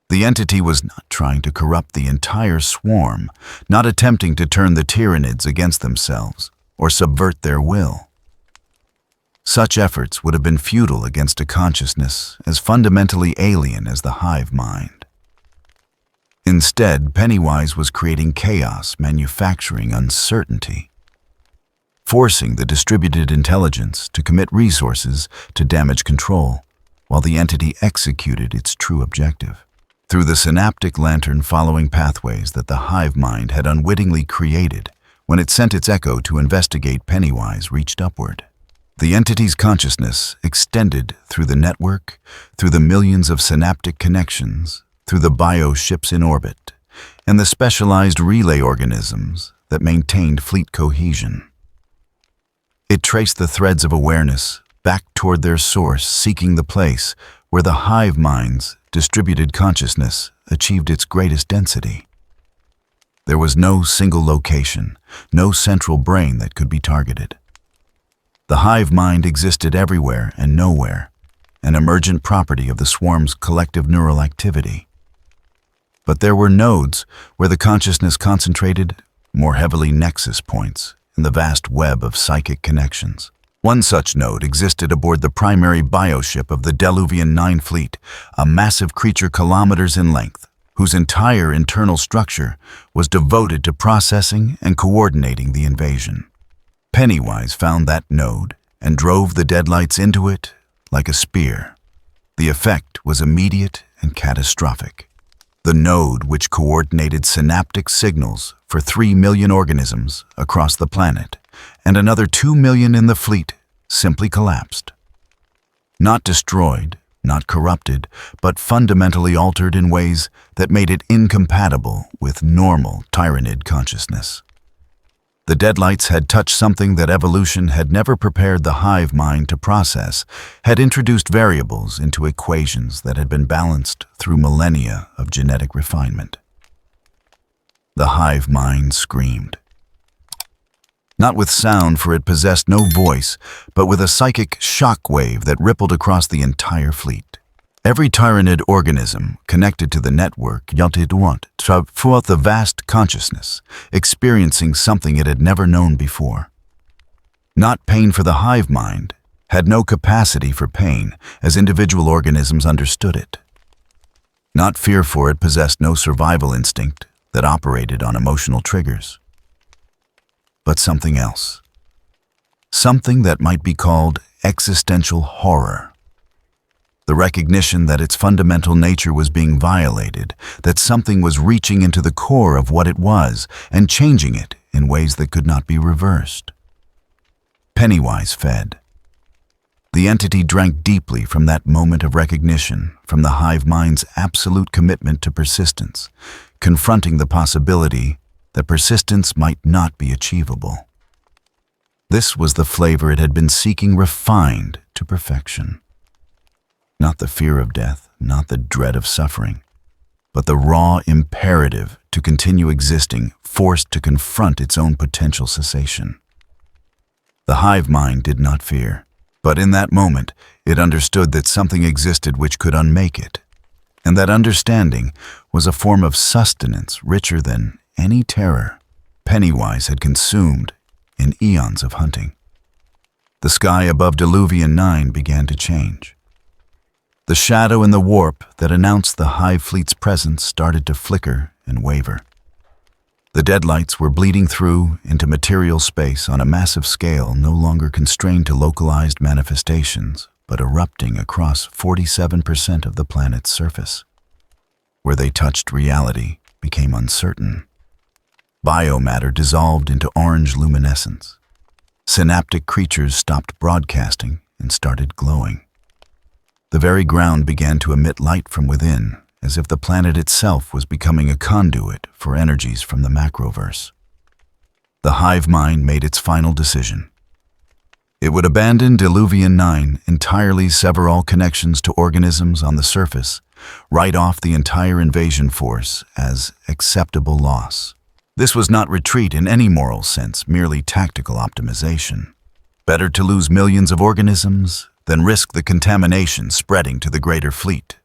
The entity was not trying to corrupt the entire swarm, not attempting to turn the tyrannids against themselves or subvert their will. Such efforts would have been futile against a consciousness as fundamentally alien as the hive mind. Instead, Pennywise was creating chaos, manufacturing uncertainty, forcing the distributed intelligence to commit resources to damage control, while the entity executed its true objective. Through the synaptic lantern following pathways that the hive mind had unwittingly created when it sent its echo to investigate Pennywise reached upward. The entity's consciousness extended through the network, through the millions of synaptic connections, through the bioships in orbit, and the specialized relay organisms that maintained fleet cohesion. It traced the threads of awareness back toward their source, seeking the place where the hive mind's distributed consciousness achieved its greatest density. There was no single location, no central brain that could be targeted. The hive mind existed everywhere and nowhere, an emergent property of the swarm's collective neural activity. But there were nodes where the consciousness concentrated, more heavily nexus points in the vast web of psychic connections. One such node existed aboard the primary bioship of the Diluvian 9 fleet, a massive creature kilometers in length, whose entire internal structure was devoted to processing and coordinating the invasion. Pennywise found that node and drove the deadlights into it like a spear. The effect was immediate and catastrophic. The node, which coordinated synaptic signals for 3 million organisms across the planet and another 2 million in the fleet, simply collapsed. Not destroyed, not corrupted, but fundamentally altered in ways that made it incompatible with normal Tyranid consciousness. The deadlights had touched something that evolution had never prepared the hive mind to process, had introduced variables into equations that had been balanced through millennia of genetic refinement. The hive mind screamed. Not with sound, for it possessed no voice, but with a psychic shock wave that rippled across the entire fleet. Every Tyranid organism connected to the network yunted throughout the vast consciousness, experiencing something it had never known before. Not pain, for the hive mind had no capacity for pain as individual organisms understood it. Not fear, for it possessed no survival instinct that operated on emotional triggers. But something else. Something that might be called existential horror. The recognition that its fundamental nature was being violated, that something was reaching into the core of what it was and changing it in ways that could not be reversed. Pennywise fed. The entity drank deeply from that moment of recognition, from the hive mind's absolute commitment to persistence, confronting the possibility that persistence might not be achievable. This was the flavor it had been seeking, refined to perfection. Not the fear of death, not the dread of suffering, but the raw imperative to continue existing, forced to confront its own potential cessation. The hive mind did not fear, but in that moment it understood that something existed which could unmake it, and that understanding was a form of sustenance richer than any terror Pennywise had consumed in eons of hunting. The sky above Diluvian 9 began to change. The shadow in the warp that announced the hive fleet's presence started to flicker and waver. The deadlights were bleeding through into material space on a massive scale, no longer constrained to localized manifestations, but erupting across 47% of the planet's surface. Where they touched, reality became uncertain. Biomatter dissolved into orange luminescence. Synaptic creatures stopped broadcasting and started glowing. The very ground began to emit light from within, as if the planet itself was becoming a conduit for energies from the macroverse. The hive mind made its final decision. It would abandon Diluvian 9, entirely sever all connections to organisms on the surface, write off the entire invasion force as acceptable loss. This was not retreat in any moral sense, merely tactical optimization. Better to lose millions of organisms than risk the contamination spreading to the greater fleet.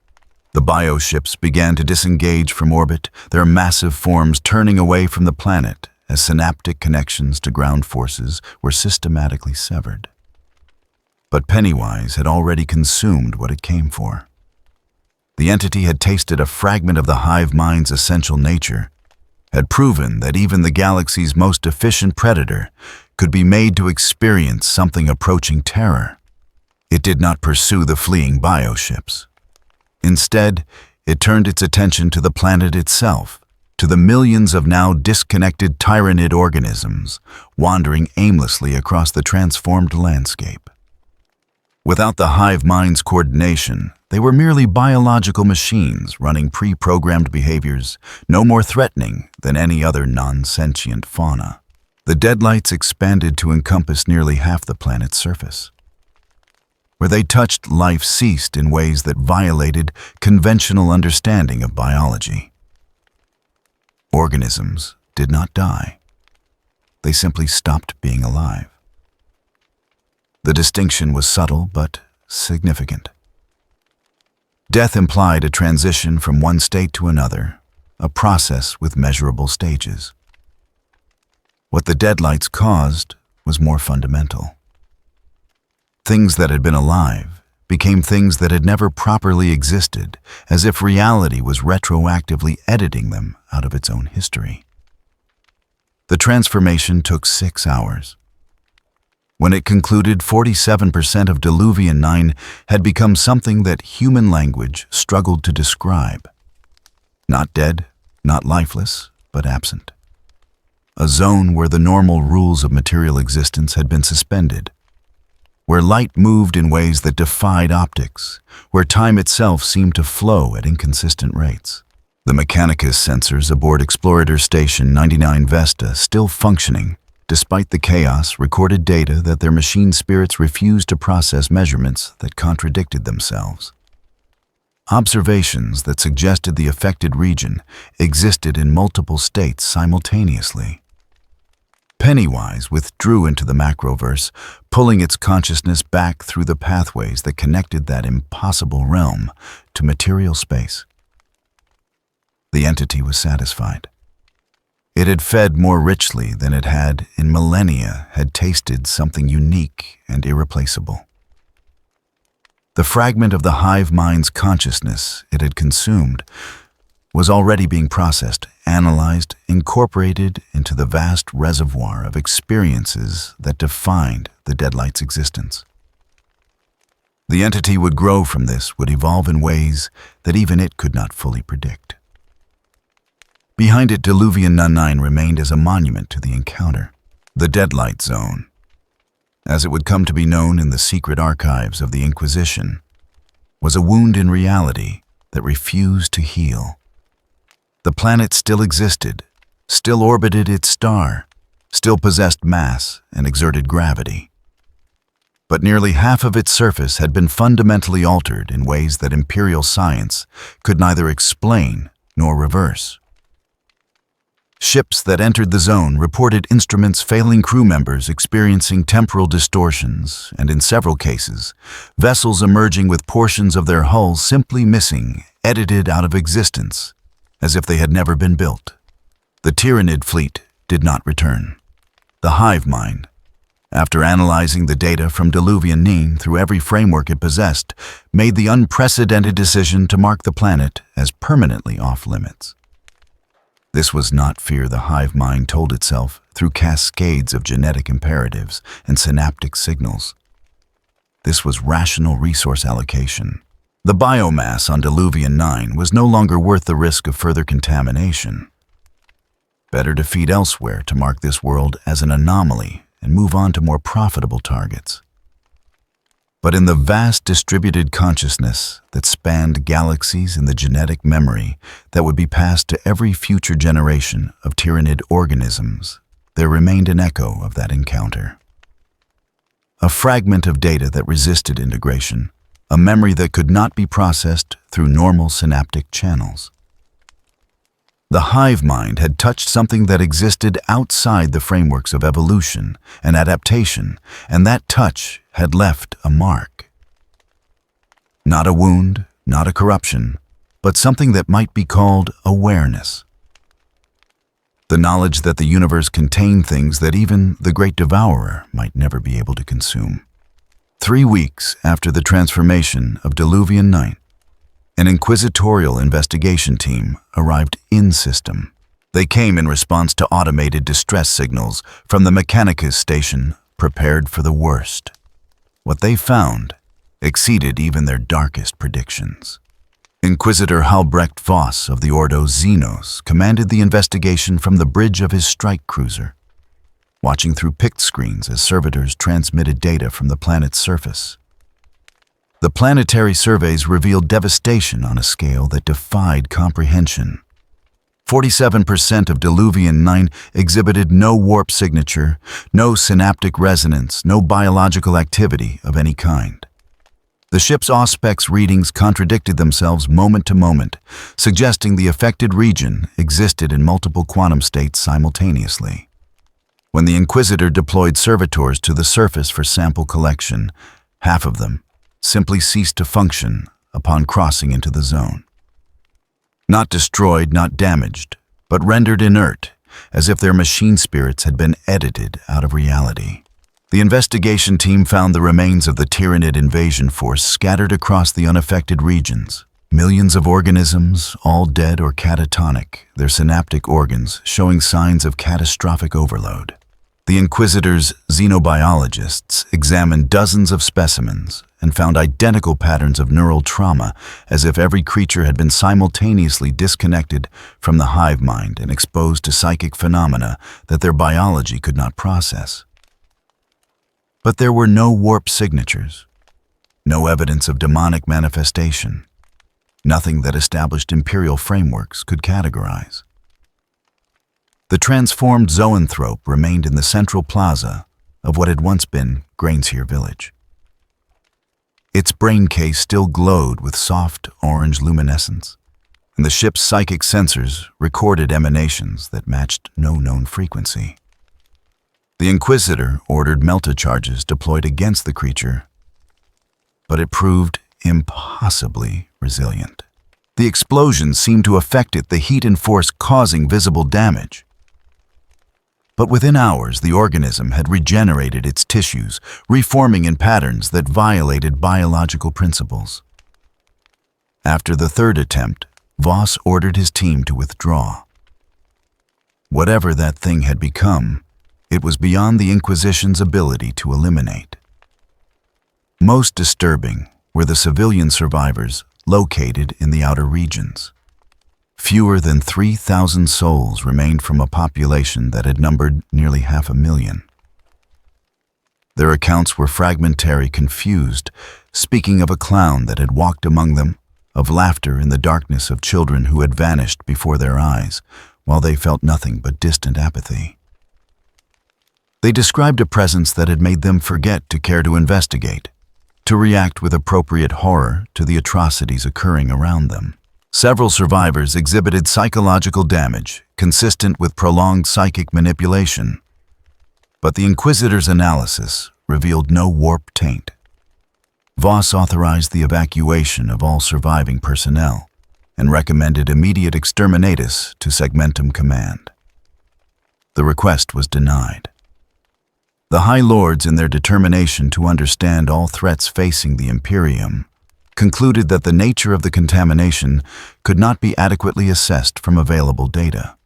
The bioships began to disengage from orbit, their massive forms turning away from the planet as synaptic connections to ground forces were systematically severed. But Pennywise had already consumed what it came for. The entity had tasted a fragment of the hive mind's essential nature, had proven that even the galaxy's most efficient predator could be made to experience something approaching terror. It did not pursue the fleeing bioships. Instead, it turned its attention to the planet itself, to the millions of now disconnected Tyranid organisms wandering aimlessly across the transformed landscape. Without the hive mind's coordination, they were merely biological machines running pre-programmed behaviors, no more threatening than any other non-sentient fauna. The deadlights expanded to encompass nearly half the planet's surface. Where they touched, life ceased in ways that violated conventional understanding of biology. Organisms did not die. They simply stopped being alive. The distinction was subtle but significant. Death implied a transition from one state to another, a process with measurable stages. What the deadlights caused was more fundamental. Things that had been alive became things that had never properly existed, as if reality was retroactively editing them out of its own history. The transformation took 6 hours. When it concluded 47% of Diluvian 9 had become something that human language struggled to describe. Not dead, not lifeless, but absent. A zone where the normal rules of material existence had been suspended, where light moved in ways that defied optics, where time itself seemed to flow at inconsistent rates. The Mechanicus sensors aboard Explorator Station 99 Vesta, still functioning, despite the chaos, recorded data that their machine spirits refused to process measurements that contradicted themselves. Observations that suggested the affected region existed in multiple states simultaneously. Pennywise withdrew into the macroverse, pulling its consciousness back through the pathways that connected that impossible realm to material space. The entity was satisfied. It had fed more richly than it had in millennia, had tasted something unique and irreplaceable. The fragment of the hive mind's consciousness it had consumed was already being processed, analyzed, incorporated into the vast reservoir of experiences that defined the Deadlight's existence. The entity would grow from this, would evolve in ways that even it could not fully predict. Behind it, Diluvian 9 remained as a monument to the encounter, the Deadlight Zone, as it would come to be known in the secret archives of the Inquisition, was a wound in reality that refused to heal. The planet still existed, still orbited its star, still possessed mass and exerted gravity. But nearly half of its surface had been fundamentally altered in ways that Imperial science could neither explain nor reverse. Ships that entered the zone reported instruments failing crew members experiencing temporal distortions, and in several cases, vessels emerging with portions of their hulls simply missing, edited out of existence, as if they had never been built. The Tyrannid fleet did not return. The hive mind, after analyzing the data from Diluvian 9 through every framework it possessed, made the unprecedented decision to mark the planet as permanently off-limits. This was not fear the hive mind told itself through cascades of genetic imperatives and synaptic signals. This was rational resource allocation. The biomass on Diluvian 9 was no longer worth the risk of further contamination. Better to feed elsewhere to mark this world as an anomaly and move on to more profitable targets. But in the vast distributed consciousness that spanned galaxies in the genetic memory that would be passed to every future generation of Tyrannid organisms, there remained an echo of that encounter. A fragment of data that resisted integration, a memory that could not be processed through normal synaptic channels. The hive mind had touched something that existed outside the frameworks of evolution and adaptation, and that touch had left a mark. Not a wound, not a corruption, but something that might be called awareness. The knowledge that the universe contained things that even the Great Devourer might never be able to consume. 3 weeks after the transformation of Diluvian 9, an inquisitorial investigation team arrived in-system. They came in response to automated distress signals from the Mechanicus station, prepared for the worst. What they found exceeded even their darkest predictions. Inquisitor Halbrecht Voss of the Ordo Xenos commanded the investigation from the bridge of his strike cruiser, watching through pict screens as servitors transmitted data from the planet's surface. The planetary surveys revealed devastation on a scale that defied comprehension. 47% of Diluvian 9 exhibited no warp signature, no synaptic resonance, no biological activity of any kind. The ship's Auspex readings contradicted themselves moment to moment, suggesting the affected region existed in multiple quantum states simultaneously. When the Inquisitor deployed servitors to the surface for sample collection, half of them simply ceased to function upon crossing into the zone. Not destroyed, not damaged, but rendered inert, as if their machine spirits had been edited out of reality. The investigation team found the remains of the Tyrannid invasion force scattered across the unaffected regions. Millions of organisms, all dead or catatonic, their synaptic organs showing signs of catastrophic overload. The Inquisitor's xenobiologists examined dozens of specimens and found identical patterns of neural trauma, as if every creature had been simultaneously disconnected from the hive mind and exposed to psychic phenomena that their biology could not process. But there were no warp signatures, no evidence of demonic manifestation, nothing that established Imperial frameworks could categorize. The transformed zoanthrope remained in the central plaza of what had once been Grainseer Village. Its brain case still glowed with soft orange luminescence, and the ship's psychic sensors recorded emanations that matched no known frequency. The Inquisitor ordered melta charges deployed against the creature, but it proved impossibly resilient. The explosion seemed to affect it, the heat and force causing visible damage. But within hours, the organism had regenerated its tissues, reforming in patterns that violated biological principles. After the third attempt, Voss ordered his team to withdraw. Whatever that thing had become, it was beyond the Inquisition's ability to eliminate. Most disturbing were the civilian survivors located in the outer regions. Fewer than 3,000 souls remained from a population that had numbered nearly 500,000. Their accounts were fragmentary, confused, speaking of a clown that had walked among them, of laughter in the darkness of children who had vanished before their eyes, while they felt nothing but distant apathy. They described a presence that had made them forget to care to investigate, to react with appropriate horror to the atrocities occurring around them. Several survivors exhibited psychological damage consistent with prolonged psychic manipulation, but the Inquisitor's analysis revealed no warp taint. Voss authorized the evacuation of all surviving personnel and recommended immediate exterminatus to Segmentum Command. The request was denied. The High Lords, in their determination to understand all threats facing the Imperium, concluded that the nature of the contamination could not be adequately assessed from available data.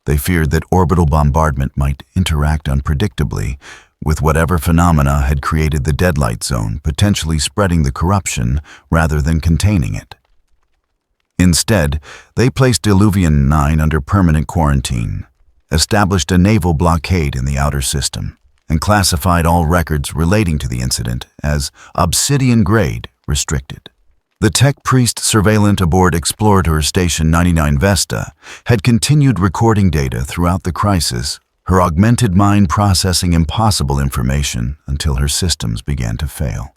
They feared that orbital bombardment might interact unpredictably with whatever phenomena had created the deadlight zone, potentially spreading the corruption rather than containing it. Instead, they placed Diluvian 9 under permanent quarantine, established a naval blockade in the outer system, and classified all records relating to the incident as Obsidian Grade restricted. The tech priest surveillant aboard Explorator Station 99 Vesta had continued recording data throughout the crisis, her augmented mind processing impossible information until her systems began to fail.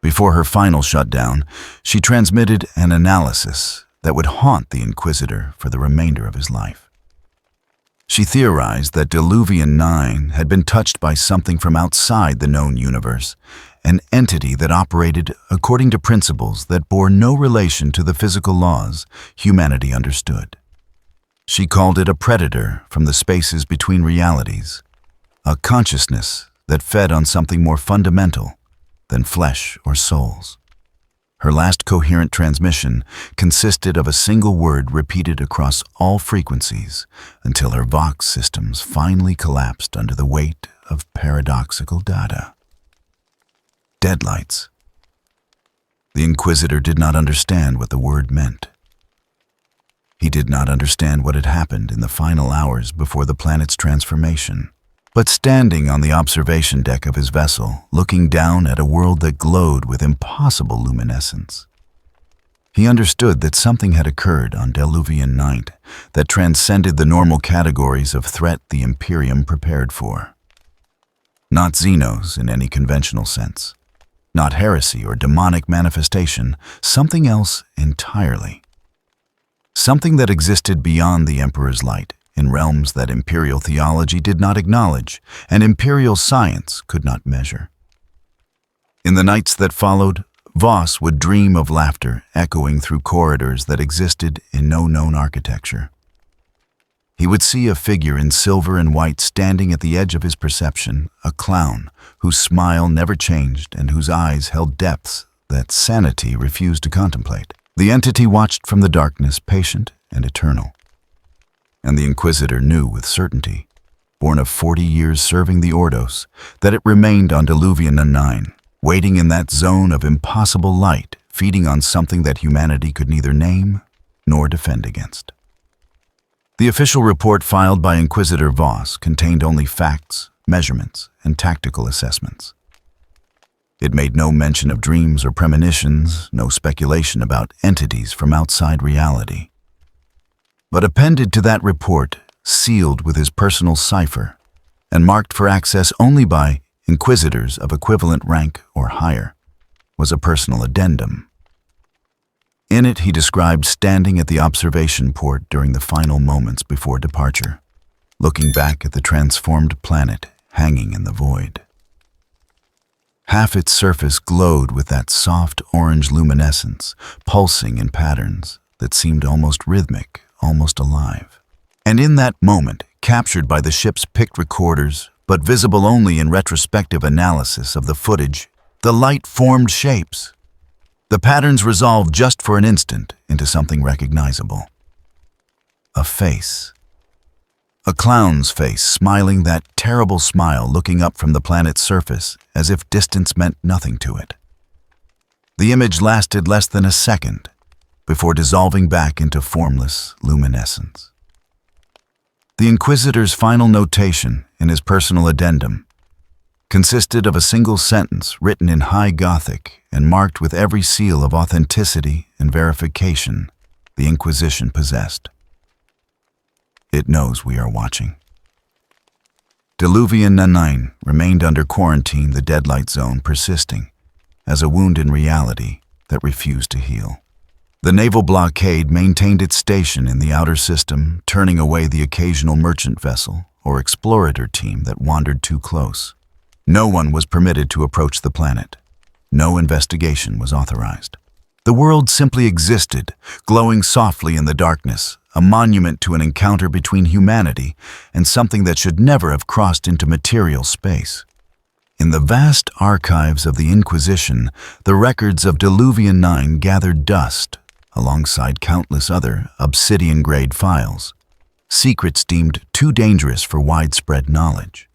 Before her final shutdown, she transmitted an analysis that would haunt the Inquisitor for the remainder of his life. She theorized that Diluvian 9 had been touched by something from outside the known universe, an entity that operated according to principles that bore no relation to the physical laws humanity understood. She called it a predator from the spaces between realities, a consciousness that fed on something more fundamental than flesh or souls. Her last coherent transmission consisted of a single word repeated across all frequencies until her Vox systems finally collapsed under the weight of paradoxical data. Deadlights. The Inquisitor did not understand what the word meant. He did not understand what had happened in the final hours before the planet's transformation. But standing on the observation deck of his vessel, looking down at a world that glowed with impossible luminescence, he understood that something had occurred on Diluvian night that transcended the normal categories of threat the Imperium prepared for. Not Xenos in any conventional sense, not heresy or demonic manifestation, something else entirely. Something that existed beyond the Emperor's light, in realms that Imperial theology did not acknowledge and Imperial science could not measure. In the nights that followed, Voss would dream of laughter echoing through corridors that existed in no known architecture. He would see a figure in silver and white standing at the edge of his perception, a clown whose smile never changed and whose eyes held depths that sanity refused to contemplate. The entity watched from the darkness, patient and eternal. And the Inquisitor knew with certainty born of 40 years serving the Ordos, that it remained on Diluvian 9, waiting in that zone of impossible light, feeding on something that humanity could neither name nor defend against. The official report filed by Inquisitor Voss contained only facts, measurements, and tactical assessments. It made no mention of dreams or premonitions, no speculation about entities from outside reality. But appended to that report, sealed with his personal cipher, and marked for access only by Inquisitors of equivalent rank or higher, was a personal addendum. In it, he described standing at the observation port during the final moments before departure, looking back at the transformed planet hanging in the void. Half its surface glowed with that soft orange luminescence, pulsing in patterns that seemed almost rhythmic, almost alive. And in that moment, captured by the ship's picked recorders, but visible only in retrospective analysis of the footage, the light formed shapes. The patterns resolved just for an instant into something recognizable. A face. A clown's face, smiling that terrible smile, looking up from the planet's surface as if distance meant nothing to it. The image lasted less than a second before dissolving back into formless luminescence. The Inquisitor's final notation in his personal addendum consisted of a single sentence written in high Gothic and marked with every seal of authenticity and verification the Inquisition possessed. It knows we are watching. Diluvian 9 remained under quarantine, the deadlight zone persisting as a wound in reality that refused to heal. The naval blockade maintained its station in the outer system, turning away the occasional merchant vessel or explorator team that wandered too close. No one was permitted to approach the planet. No investigation was authorized. The world simply existed, glowing softly in the darkness, a monument to an encounter between humanity and something that should never have crossed into material space. In the vast archives of the Inquisition, the records of Diluvian 9 gathered dust, alongside countless other obsidian-grade files, secrets deemed too dangerous for widespread knowledge.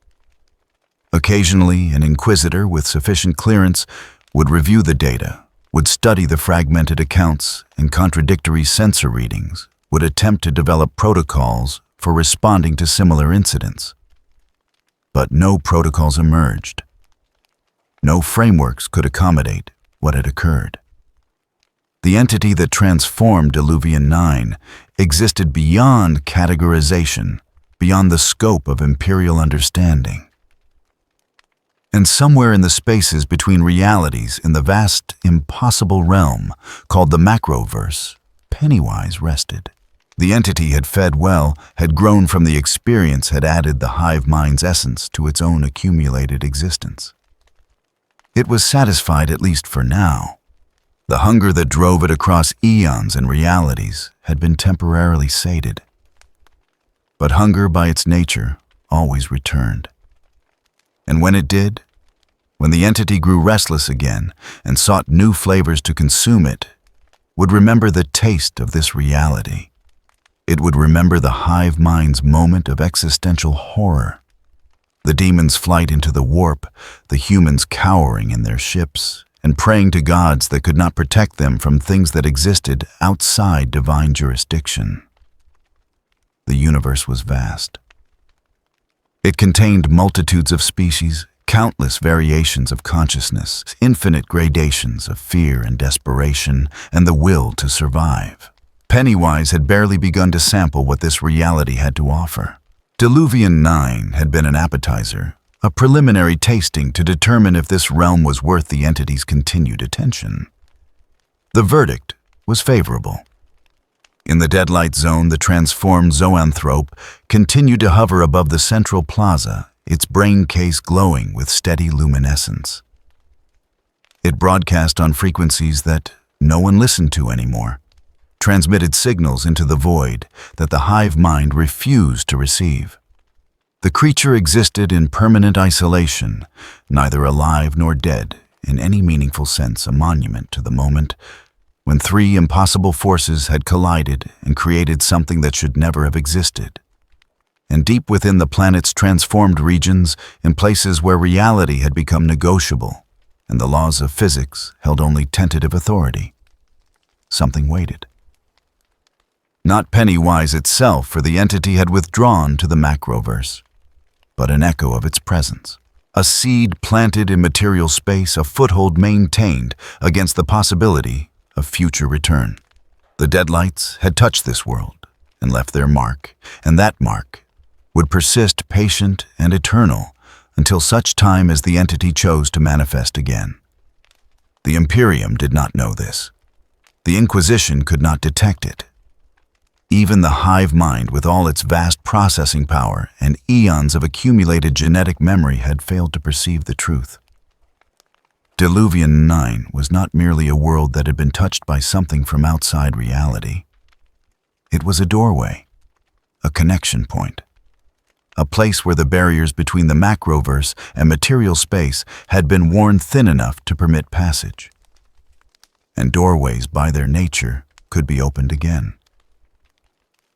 Occasionally, an Inquisitor with sufficient clearance would review the data, would study the fragmented accounts and contradictory sensor readings, would attempt to develop protocols for responding to similar incidents. But no protocols emerged. No frameworks could accommodate what had occurred. The entity that transformed Diluvian 9 existed beyond categorization, beyond the scope of Imperial understanding. And somewhere in the spaces between realities in the vast, impossible realm called the macroverse, Pennywise rested. The entity had fed well, had grown from the experience, had added the hive mind's essence to its own accumulated existence. It was satisfied, at least for now. The hunger that drove it across eons and realities had been temporarily sated. But hunger by its nature always returned. And when it did, when the entity grew restless again and sought new flavors to consume it, would remember the taste of this reality. It would remember the hive mind's moment of existential horror, the demon's flight into the warp, the humans cowering in their ships and praying to gods that could not protect them from things that existed outside divine jurisdiction. The universe was vast. It contained multitudes of species, countless variations of consciousness, infinite gradations of fear and desperation, and the will to survive. Pennywise had barely begun to sample what this reality had to offer. Diluvian 9 had been an appetizer, a preliminary tasting to determine if this realm was worth the entity's continued attention. The verdict was favorable. In the deadlight zone, the transformed zoanthrope continued to hover above the central plaza, its brain case glowing with steady luminescence. It broadcast on frequencies that no one listened to anymore, transmitted signals into the void that the hive mind refused to receive. The creature existed in permanent isolation, neither alive nor dead, in any meaningful sense a monument to the moment when three impossible forces had collided and created something that should never have existed. and deep within the planet's transformed regions, in places where reality had become negotiable and the laws of physics held only tentative authority, something waited. Not Pennywise itself, for the entity had withdrawn to the macroverse, but an echo of its presence. A seed planted in material space, a foothold maintained against the possibility of future return. The deadlights had touched this world and left their mark, and that mark would persist patient and eternal until such time as the entity chose to manifest again. The Imperium did not know this. The Inquisition could not detect it. Even the hive mind, with all its vast processing power and eons of accumulated genetic memory, had failed to perceive the truth. Diluvian 9 was not merely a world that had been touched by something from outside reality. It was a doorway, a connection point, a place where the barriers between the macroverse and material space had been worn thin enough to permit passage. And doorways, by their nature, could be opened again.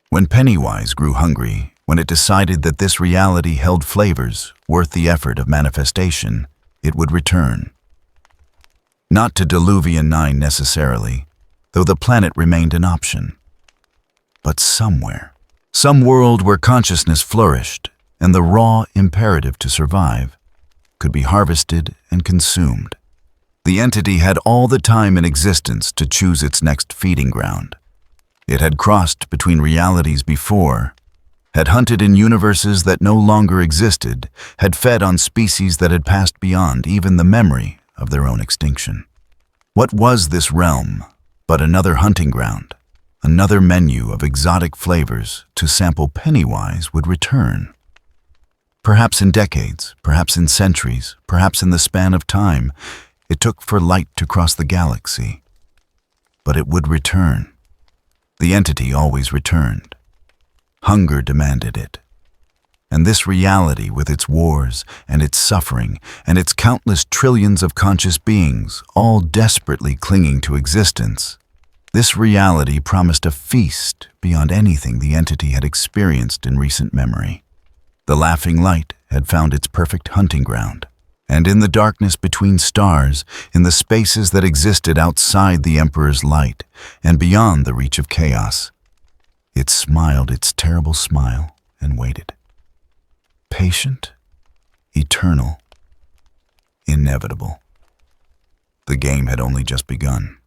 When Pennywise grew hungry, when it decided that this reality held flavors worth the effort of manifestation, it would return. Not to Diluvian 9 necessarily, though the planet remained an option, but somewhere, some world where consciousness flourished and the raw imperative to survive could be harvested and consumed. The entity had all the time in existence to choose its next feeding ground. It had crossed between realities before, had hunted in universes that no longer existed, had fed on species that had passed beyond even the memory of their own extinction. What was this realm but another hunting ground, another menu of exotic flavors to sample Pennywise would return? Perhaps in decades, perhaps in centuries, perhaps in the span of time it took for light to cross the galaxy. But it would return. The entity always returned. Hunger demanded it. And this reality, with its wars and its suffering and its countless trillions of conscious beings, all desperately clinging to existence, this reality promised a feast beyond anything the entity had experienced in recent memory. The laughing light had found its perfect hunting ground, and in the darkness between stars, in the spaces that existed outside the Emperor's light and beyond the reach of chaos, it smiled its terrible smile and waited. Patient, eternal, inevitable. The game had only just begun.